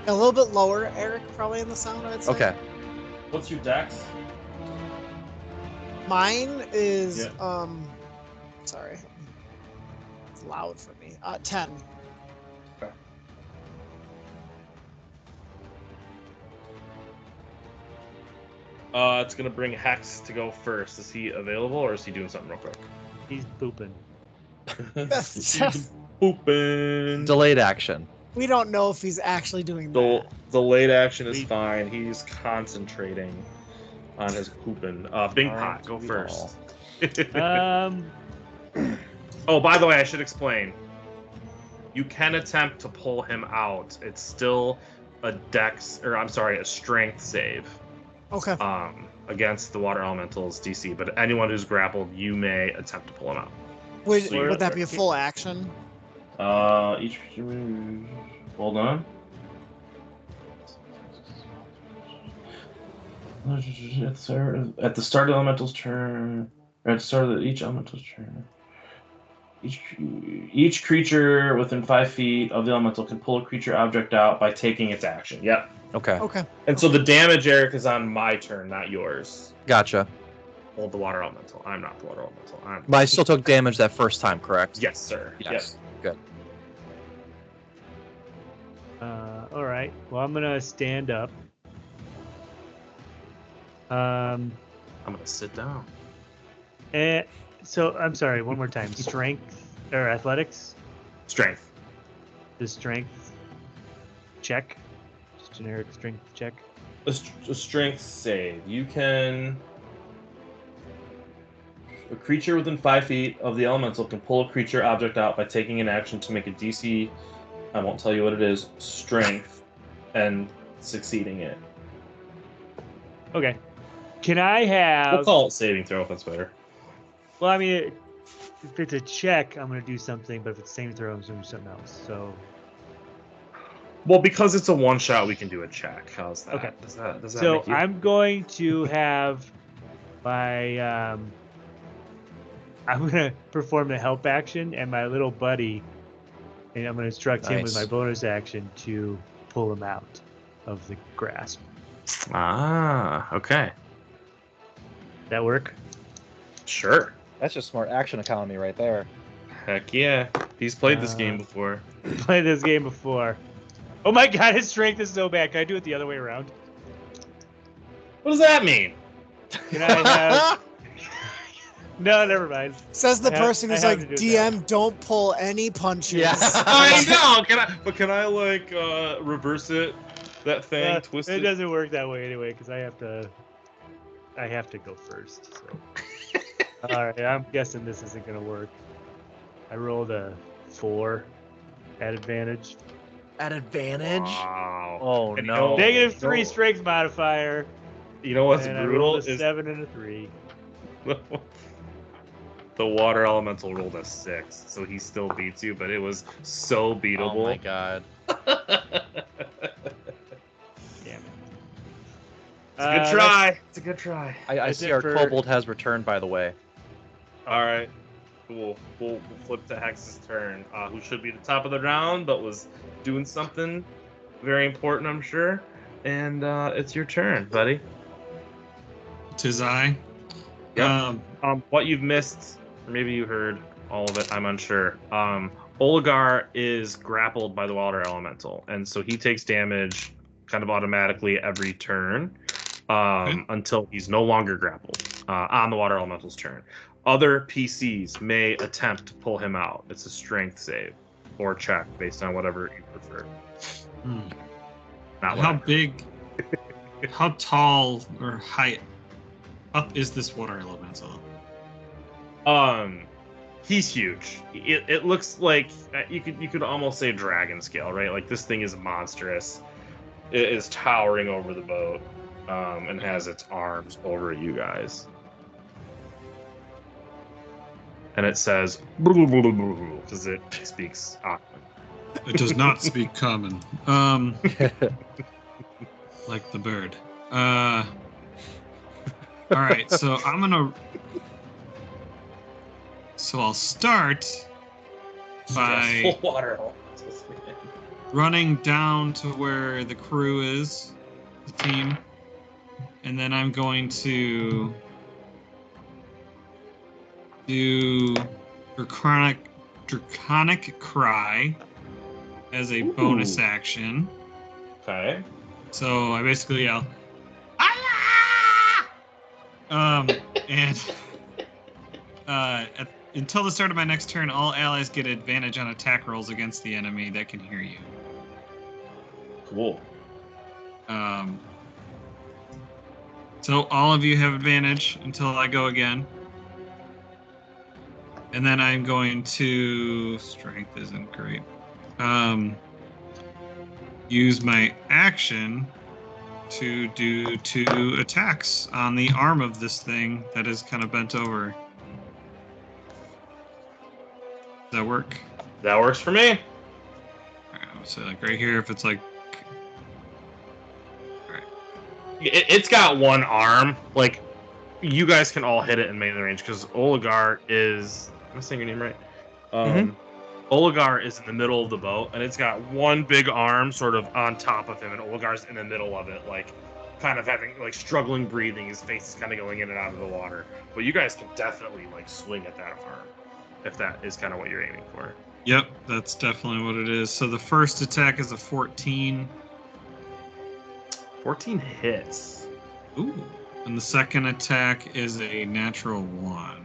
A little bit lower, Eric, probably in the sound, I'd say. Okay. What's your dex? Mine is, Yeah. sorry. It's loud for me. 10. It's gonna bring Hex to go first. Is he available, or is he doing something real quick? He's pooping. Pooping. Delayed action. We don't know if he's actually doing that. Delayed action is We- fine. He's concentrating on his pooping. Bing Pot, go We first. Oh, by the way, I should explain. You can attempt to pull him out. It's still a strength save. Okay. Against the water elemental's DC, but anyone who's grappled, you may attempt to pull him out. Would that be a full action? Each. Hold on. At the start of the elemental's turn, or at the start of each elemental's turn, each creature within 5 feet of the elemental can pull a creature object out by taking its action. Yep. Okay. Okay. And so the damage, Eric, is on my turn, not yours. Gotcha. Hold the water elemental. I'm not the water elemental. But I still took damage that first time, correct? Yes, sir. Yes. Good. all right. Well, I'm gonna stand up. I'm gonna sit down. So I'm sorry. One more time. Strength or athletics? Strength. The strength check. Just generic strength check. A strength save. You can. A creature within 5 feet of the elemental can pull a creature object out by taking an action to make a DC. I won't tell you what it is. Strength, and succeeding it. Okay. Can I have? We'll call it saving throw if that's better. Well, I mean, if it's a check, I'm gonna do something. But if it's saving throw, I'm gonna do something else. So. Well, because it's a one shot, we can do a check. How's that? Okay. Does that So make you... I'm going to have my I'm gonna perform the help action and my little buddy, and I'm gonna instruct him with Nice. my bonus action to pull him out of the grasp. Ah, okay. That work? Sure. That's just smart action economy right there. Heck yeah. He's played this game before. Played this game before. Oh my god, his strength is so bad. Can I do it the other way around? What does that mean? Can I have? No, never mind. Says the I have- person who's I like, have to do it DM, don't pull any punches. Yeah. I know. Can I like reverse it? That thing, twist It it. doesn't work that way anyway because I have to go first. So. All right, I'm guessing this isn't gonna work. I rolled a 4 at advantage. At advantage? Wow. Oh And no. -3 strength modifier. You know what's and brutal I rolled a is 7 and a 3. the water elemental rolled a 6, so he still beats you, but it was so beatable. Oh my god. Damn it. It's a good try. It's a good try. I That's see it our for- kobold has returned, by the way. All right. Cool. We'll flip to Hex's turn, who should be at the top of the round, but was doing something very important, I'm sure. And it's your turn, buddy. Tis I. Yep. What you've missed, or maybe you heard all of it, I'm unsure. Oligar is grappled by the water elemental, and so he takes damage kind of automatically every turn until he's no longer grappled on the water elemental's turn. Other PCs may attempt to pull him out. It's a strength save or check based on whatever you prefer. Not How whatever. big, how tall or height up is this water elemental? He's huge. It looks like you could almost say dragon scale, right? Like this thing is monstrous. It is towering over the boat, and has its arms over you guys. and it says because it speaks Aquan. It does not speak common. Like the bird. All right, so I'm gonna. So I'll start by Full water. running down to where the crew is, the team, and then I'm going to do Draconic Cry as a bonus action. Okay. So I basically yell, "Allah!" And until the start of my next turn, all allies get advantage on attack rolls against the enemy that can hear you. Cool. So all of you have advantage until I go again. And then I'm going to... Strength isn't great. Use my action to do 2 attacks on the arm of this thing that is kind of bent over. Does that work? That works for me. Alright, so like right here, if it's like... It's got one arm. Like, you guys can all hit it in melee range because Oligar is... Am I saying your name right? Oligar is in the middle of the boat, and it's got one big arm sort of on top of him, and Oligar's in the middle of it, like, kind of having, like, struggling breathing. His face is kind of going in and out of the water. But you guys can definitely, like, swing at that arm, if that is kind of what you're aiming for. Yep, that's definitely what it is. So the first attack is a 14. 14 hits. Ooh. And the second attack is a natural 1.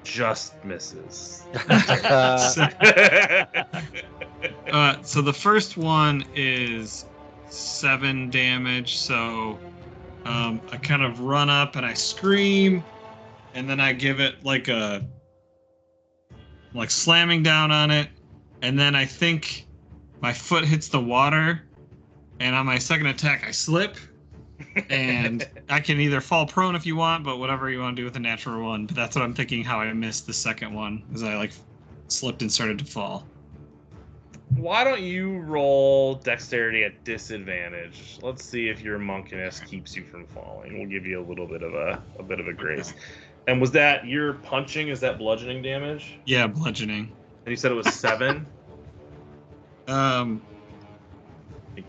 Just misses. So the first one is 7 damage. So I kind of run up and I scream, and then I give it like slamming down on it, and then I think my foot hits the water, and on my second attack I slip, and I can either fall prone if you want, but whatever you want to do with a natural 1. But that's what I'm thinking how I missed the second one, is I like slipped and started to fall. Why don't you roll dexterity at disadvantage? Let's see if your monkiness keeps you from falling. We'll give you a little bit of a grace. Okay. And was that your punching? Is that bludgeoning damage? Yeah, bludgeoning. And you said it was 7?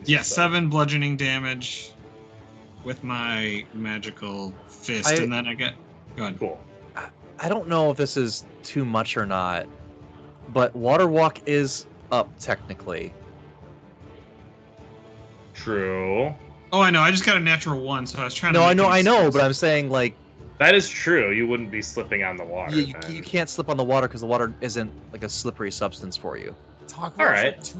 Yeah, 7 bludgeoning damage with my magical fist, and then I get... Go ahead. Cool. I don't know if this is too much or not, but Water Walk is up technically. True. Oh, I know. I just got a natural 1, so I was trying to... No, I know, but I'm saying, like... That is true. You wouldn't be slipping on the water. You can't slip on the water because the water isn't like a slippery substance for you. All right.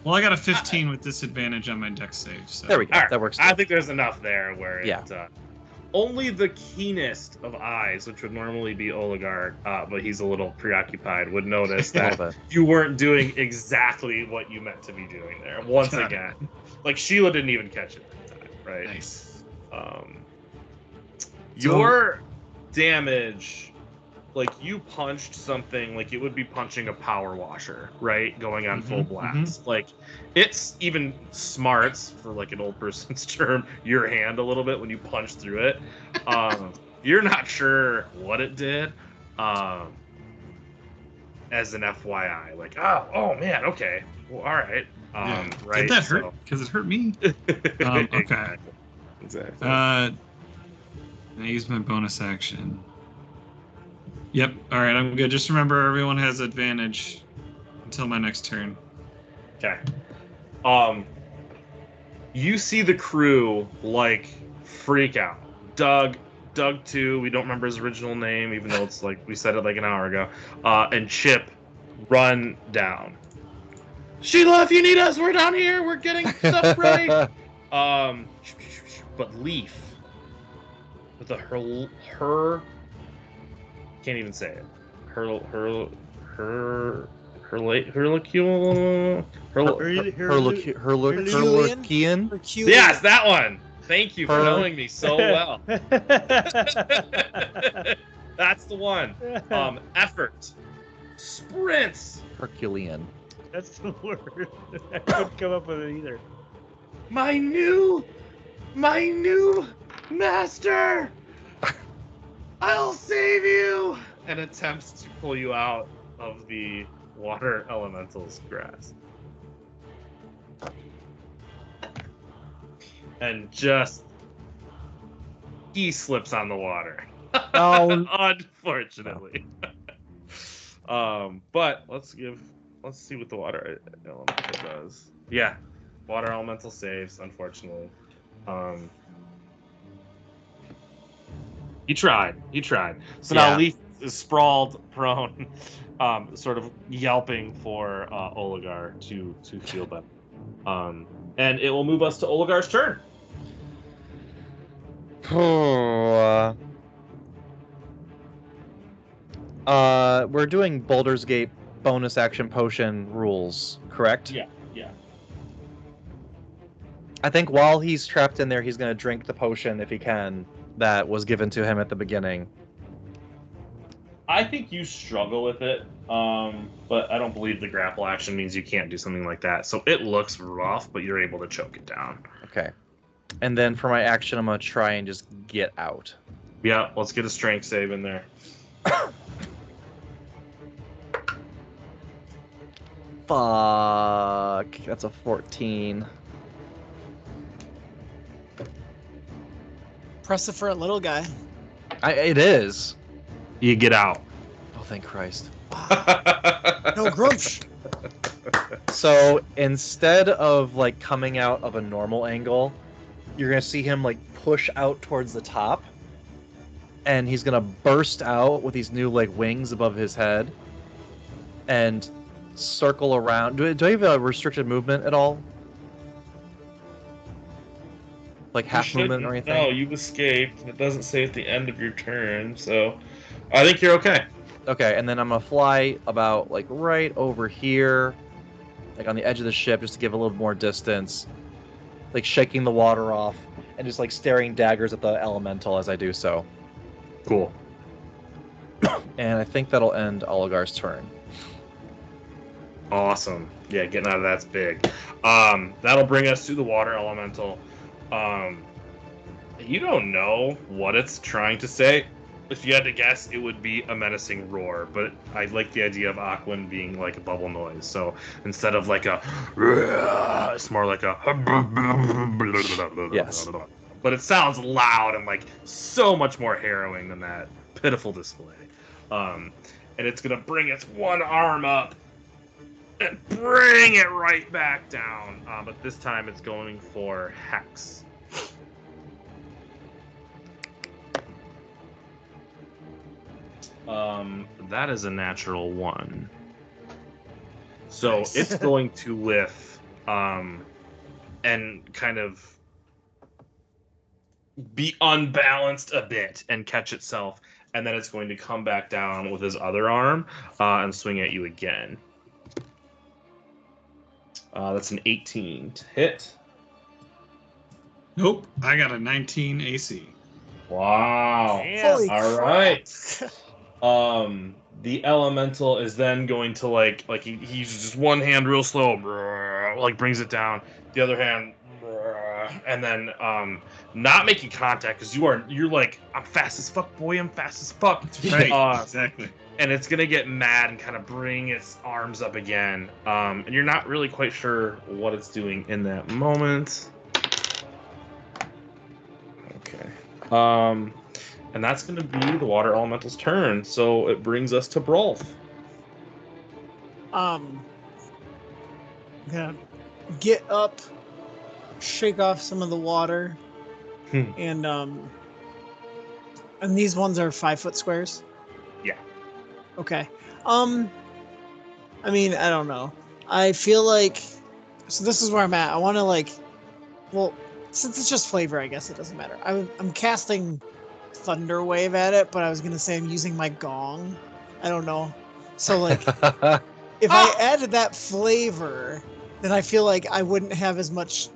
Well, I got a 15 with disadvantage on my dex save. So. There we go. Right. That works. I think there's enough there where yeah. Only the keenest of eyes, which would normally be Oligar, but he's a little preoccupied, would notice that you weren't doing exactly what you meant to be doing there. Once again, like Sheila didn't even catch it that time, right? Nice. Your damage, like you punched something like it would be punching a power washer, right? Going on full blast. Like it's even smarts, for like an old person's term, your hand a little bit when you punch through it. You're not sure what it did. As an FYI, like, oh man, okay. Well, all right. Right. Did that hurt? Because it hurt me. Okay. Exactly. I use my bonus action. Yep. All right, I'm good. Just remember, everyone has advantage until my next turn. Okay. You see the crew like freak out. Doug too. We don't remember his original name, even though it's like we said it like an hour ago. And Chip run down. Sheila, if you need us, we're down here. We're getting stuff ready. But Leaf, with a her can't even say it. Herlocution. Yes, that one. Thank you for knowing me so well. That's the one. Effort. Sprints. Herculean. That's the word. I couldn't come up with it either. My new master. I'll save you. And attempts to pull you out of the water elemental's grasp. And just he slips on the water. Oh. Unfortunately. But let's see what the water elemental does. Yeah, water elemental saves, unfortunately. He tried. So now Yeah. Leaf is sprawled prone, sort of yelping for Oligar to feel better. And it will move us to Oligar's turn. We're doing Baldur's Gate bonus action potion rules, correct? Yeah. I think while he's trapped in there, he's going to drink the potion if he can that was given to him at the beginning. I think you struggle with it, but I don't believe the grapple action means you can't do something like that. So it looks rough, but you're able to choke it down. Okay. And then for my action, I'm going to try and just get out. Yeah, let's get a strength save in there. Fuck. That's a 14. Press it for a little guy. It is. You get out. Oh, thank Christ. No grumsh. So instead of like coming out of a normal angle, you're gonna see him like push out towards the top, and he's gonna burst out with these new like wings above his head, and circle around. Do I have a restricted movement at all? Like half movement or anything? No, you've escaped. It doesn't say at the end of your turn, so I think you're okay. Okay, and then I'm gonna fly about like right over here, like on the edge of the ship, just to give a little more distance, like shaking the water off, and just like staring daggers at the elemental as I do so. Cool. And I think that'll end Oligar's turn. Awesome. Yeah, getting out of that's big. That'll bring us to the water elemental. You don't know what it's trying to say. If you had to guess, it would be a menacing roar, but I like the idea of Aquan being like a bubble noise. So instead of like a, it's more like a. Yes. But it sounds loud and like so much more harrowing than that pitiful display. And it's gonna bring its one arm up and bring it right back down. But this time it's going for Hex. That is a natural 1. So Nice. it's going to lift and kind of be unbalanced a bit and catch itself, and then it's going to come back down with his other arm and swing at you again. That's an 18 to hit. Nope, I got a 19 AC. Wow. Holy All crap. right. The elemental is then going to like he uses just one hand real slow, like brings it down. The other hand, and then not making contact because you're like, I'm fast as fuck, boy. I'm fast as fuck. Right, exactly. And it's gonna get mad and kind of bring its arms up again. And you're not really quite sure what it's doing in that moment. Okay. And that's going to be the water elemental's turn. So it brings us to Brolf. I'm gonna get up, shake off some of the water, and these ones are 5-foot squares. Yeah. Okay. I mean, I don't know. I feel like, so this is where I'm at. I want to like, well, since it's just flavor, I guess it doesn't matter. I'm casting Thunder Wave at it, but I was gonna say I'm using my gong. I don't know. So like, if I added that flavor, then I feel like I wouldn't have as much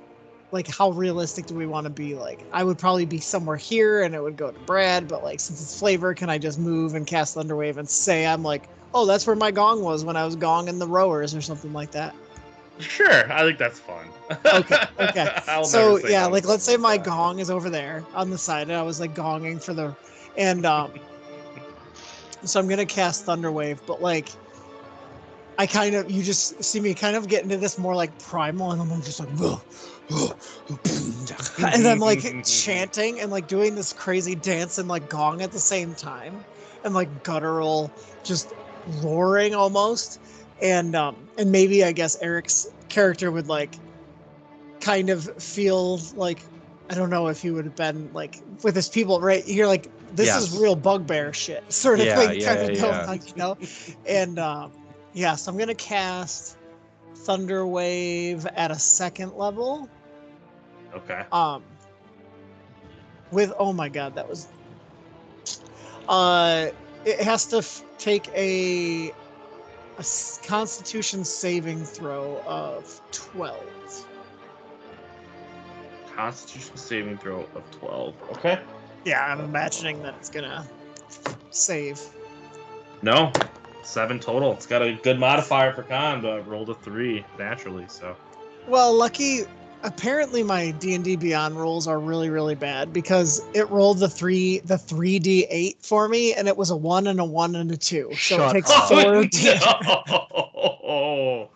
like how realistic do we want to be? Like I would probably be somewhere here and it would go to Brad, but like since it's flavor, can I just move and cast Thunderwave and say I'm like, oh, that's where my gong was when I was gonging the rowers or something like that? Sure, I think that's fun. Okay. I'll So never say yeah, no to like let's say something my that. gong is over there on the side and I was like gonging for the and so I'm gonna cast Thunderwave, but like I kind of you just see me kind of get into this more like primal and I'm just like and I'm like chanting and like doing this crazy dance and like gong at the same time and like guttural just roaring almost and maybe I guess Eric's character would like kind of feel like I don't know if he would have been like with his people right you're like this is real bugbear shit sort of thing kind of going on, you know, and yeah, so I'm gonna cast Thunder Wave at a 2nd level. Okay. With oh my god, that was it has to take a Constitution saving throw of 12. Constitution saving throw of 12. Okay. Yeah, I'm imagining that it's gonna save. No. 7 total. It's got a good modifier for con, but rolled a 3 naturally, so. Well, lucky. Apparently, my D&D Beyond rolls are really, really bad because it rolled the 3d8 for me, and it was a 1 and a 1 and a 2. So Shut it takes up. 4. No!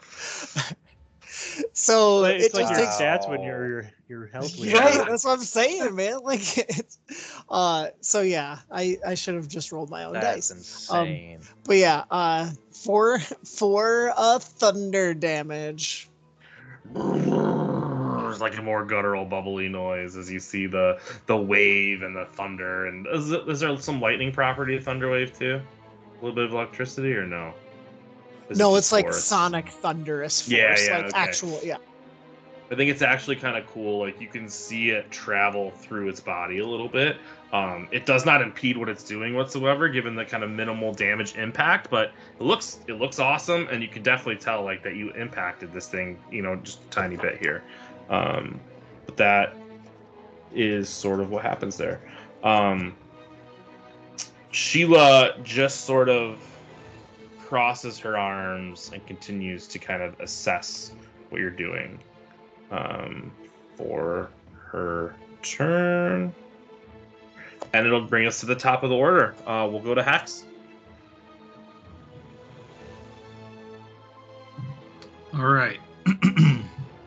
So It's it like just your takes. stats when your health was Right, down. that's what I'm saying, man. Like, it's, so yeah, I should have just rolled my own That's dice. insane. But yeah, 4 thunder damage. There's like a more guttural, bubbly noise as you see the wave and the thunder. And is there some lightning property of Thunderwave too? A little bit of electricity or no? No, it's like sonic thunderous force, Yeah, like okay. actual, yeah. I think it's actually kind of cool. Like you can see it travel through its body a little bit. It does not impede what it's doing whatsoever, given the kind of minimal damage impact. But it looks awesome, and you can definitely tell like that you impacted this thing, you know, just a tiny bit here. But that is sort of what happens there. Sheila just sort of crosses her arms and continues to kind of assess what you're doing for her turn. And it'll bring us to the top of the order. We'll go to Hex. All right.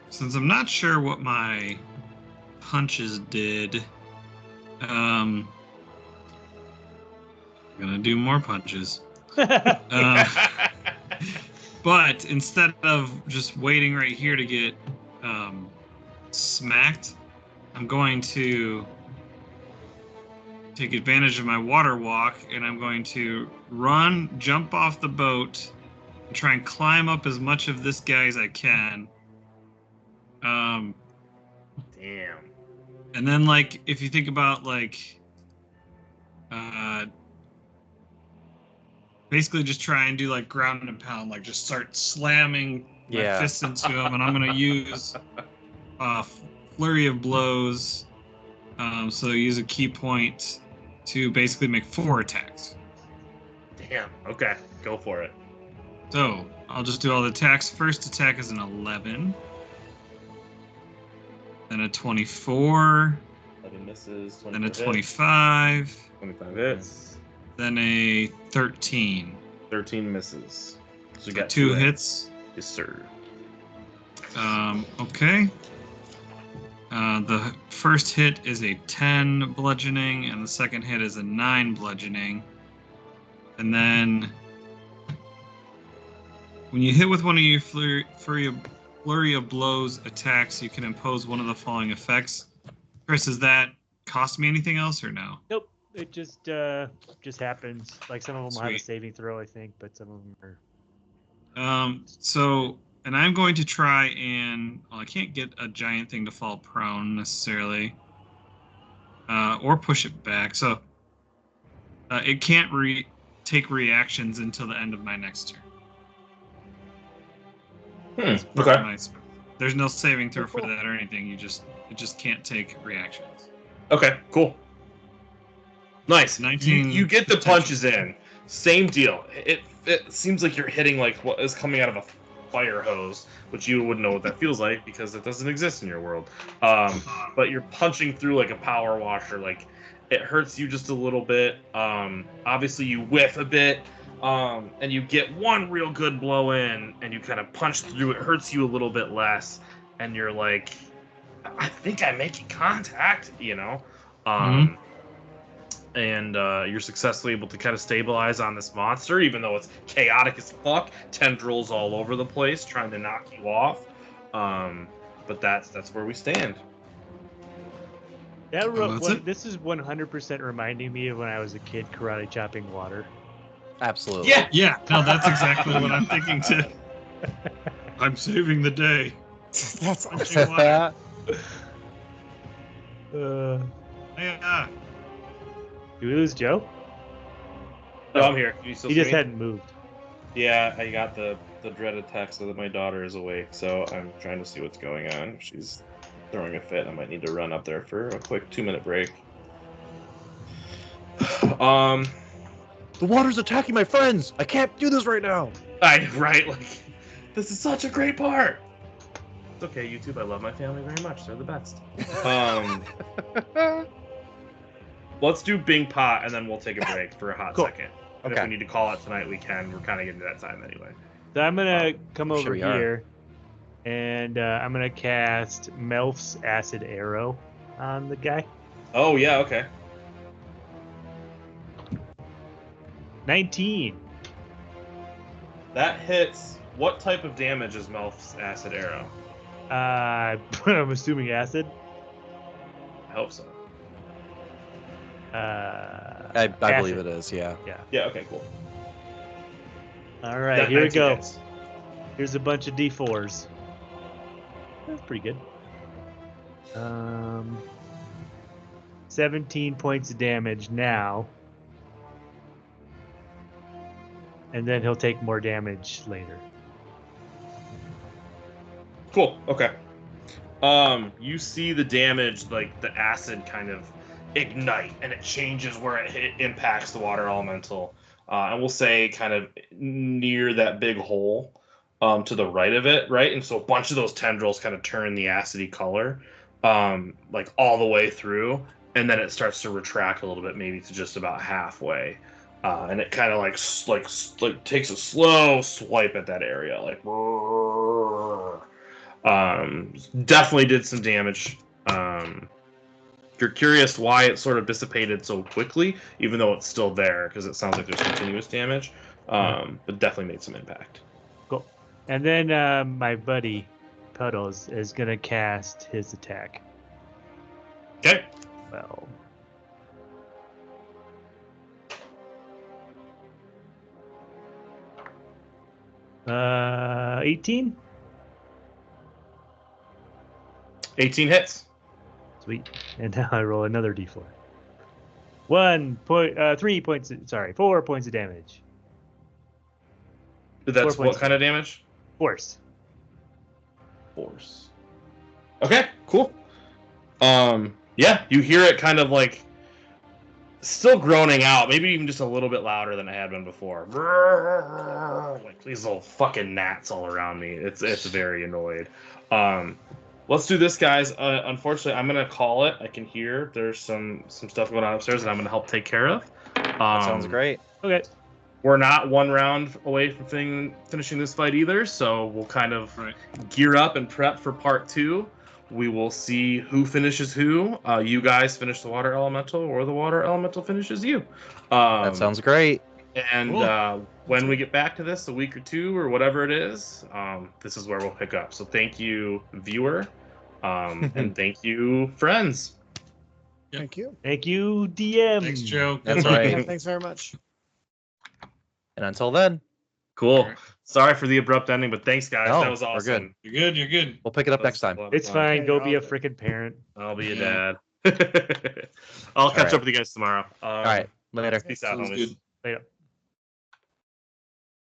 Since I'm not sure what my punches did, I'm gonna do more punches. But instead of just waiting right here to get smacked, I'm going to take advantage of my water walk, and I'm going to run, jump off the boat, and try and climb up as much of this guy as I can. Damn. And then, like, if you think about, like, basically just try and do, like, ground and pound, like, just start slamming my fists into him, and I'm going to use Flurry of Blows, so use a key point to basically make 4 attacks. Damn. Okay. Go for it. So, I'll just do all the attacks. First attack is an 11. Then a 24. 11 misses. Then a 25. 25 hits. Then a 13. 13 misses. So you got 2 hits. Yes, sir. Okay. The first hit is a 10 bludgeoning, and the second hit is a 9 bludgeoning. And then when you hit with one of your flurry of blows attacks, you can impose one of the following effects. Chris, does that cost me anything else or no? Nope. It just happens. Like some of them will have a saving throw, I think, but some of them are. And I'm going to try and I can't get a giant thing to fall prone necessarily, or push it back. So it can't take reactions until the end of my next turn. Okay. There's no saving throw for that or anything. It just can't take reactions. Okay, cool. Nice. 19 You get the potential. punches in. Same deal. It seems like you're hitting like what is coming out of a fire hose, which you wouldn't know what that feels like because it doesn't exist in your world. But you're punching through like a power washer. Like it hurts you just a little bit. Obviously you whiff a bit, and you get one real good blow in, and you kind of punch through. It hurts you a little bit less, and you're like, I think I'm making contact, you know. And you're successfully able to kind of stabilize on this monster, even though it's chaotic as fuck, tendrils all over the place, trying to knock you off. But that's where we stand. This is 100% reminding me of when I was a kid karate chopping water. Absolutely. Yeah. No, that's exactly what I'm thinking too. I'm saving the day. That's Punching water. Yeah. Did we lose Joe? No, I'm here. Can you still He see just me? hadn't moved. Yeah, I got the dreaded text that my daughter is awake, so I'm trying to see what's going on. She's throwing a fit. I might need to run up there for a quick 2-minute break. The water's attacking my friends. I can't do this right now. Right, like, this is such a great part. It's okay, YouTube. I love my family very much. They're the best. Let's do Bing Pot, and then we'll take a break for a hot Cool. second. And Okay. if we need to call it tonight, we can. We're kind of getting to that time anyway. So I'm gonna come sure over we are. here, and I'm gonna cast Melf's Acid Arrow on the guy. Oh, yeah, okay. 19. That hits. What type of damage is Melf's Acid Arrow? I'm assuming acid. I hope so. I believe it is, yeah. Yeah, okay, cool. All right, That here we 19 go. hits. Here's a bunch of D4s. That's pretty good. 17 points of damage now. And then he'll take more damage later. Cool, okay. You see the damage, like the acid kind of ignite, and it changes where it impacts the water elemental. And we'll say kind of near that big hole to the right of it, right? And so a bunch of those tendrils kind of turn the acidy color like all the way through, and then it starts to retract a little bit, maybe to just about halfway. And it kind of like takes a slow swipe at that area, like definitely did some damage. You're curious why it sort of dissipated so quickly, even though it's still there, because it sounds like there's continuous damage, but definitely made some impact. Cool. And then my buddy Puddles is gonna cast his attack. Okay. Well. 18? 18 hits. Sweet. And now I roll another d4. 4 points of damage. That's 4 what points. kind of damage? Force. Force. Okay, cool. Yeah, you hear it kind of like still groaning out, maybe even just a little bit louder than I had been before. Like these little fucking gnats all around me. It's very annoyed. Let's do this, guys. Unfortunately, I'm gonna call it. I can hear there's some stuff going on upstairs that I'm gonna help take care of. That sounds great. Okay. We're not one round away from finishing this fight either, so we'll kind of gear up and prep for part 2. We will see who finishes who. You guys finish the water elemental, or the water elemental finishes you. That sounds great. And Cool. When we get back to this, a week or 2 or whatever it is, this is where we'll pick up. So thank you, viewer, and thank you, friends. Yep. Thank you. Thank you, DM. Thanks, Joe. That's Good luck. right. Yeah, thanks very much. And until then, Cool. Alright. Sorry for the abrupt ending, but thanks, guys. No, that was we're awesome. good. You're good. You're good. we'll pick it up That was next time. a lot of It's fun. fine. Yeah, Go you're be a all good. freaking parent. I'll be a Yeah. dad. I'll catch Alright. up with you guys tomorrow. All right. Later. Peace out, Sounds homies. good. Later.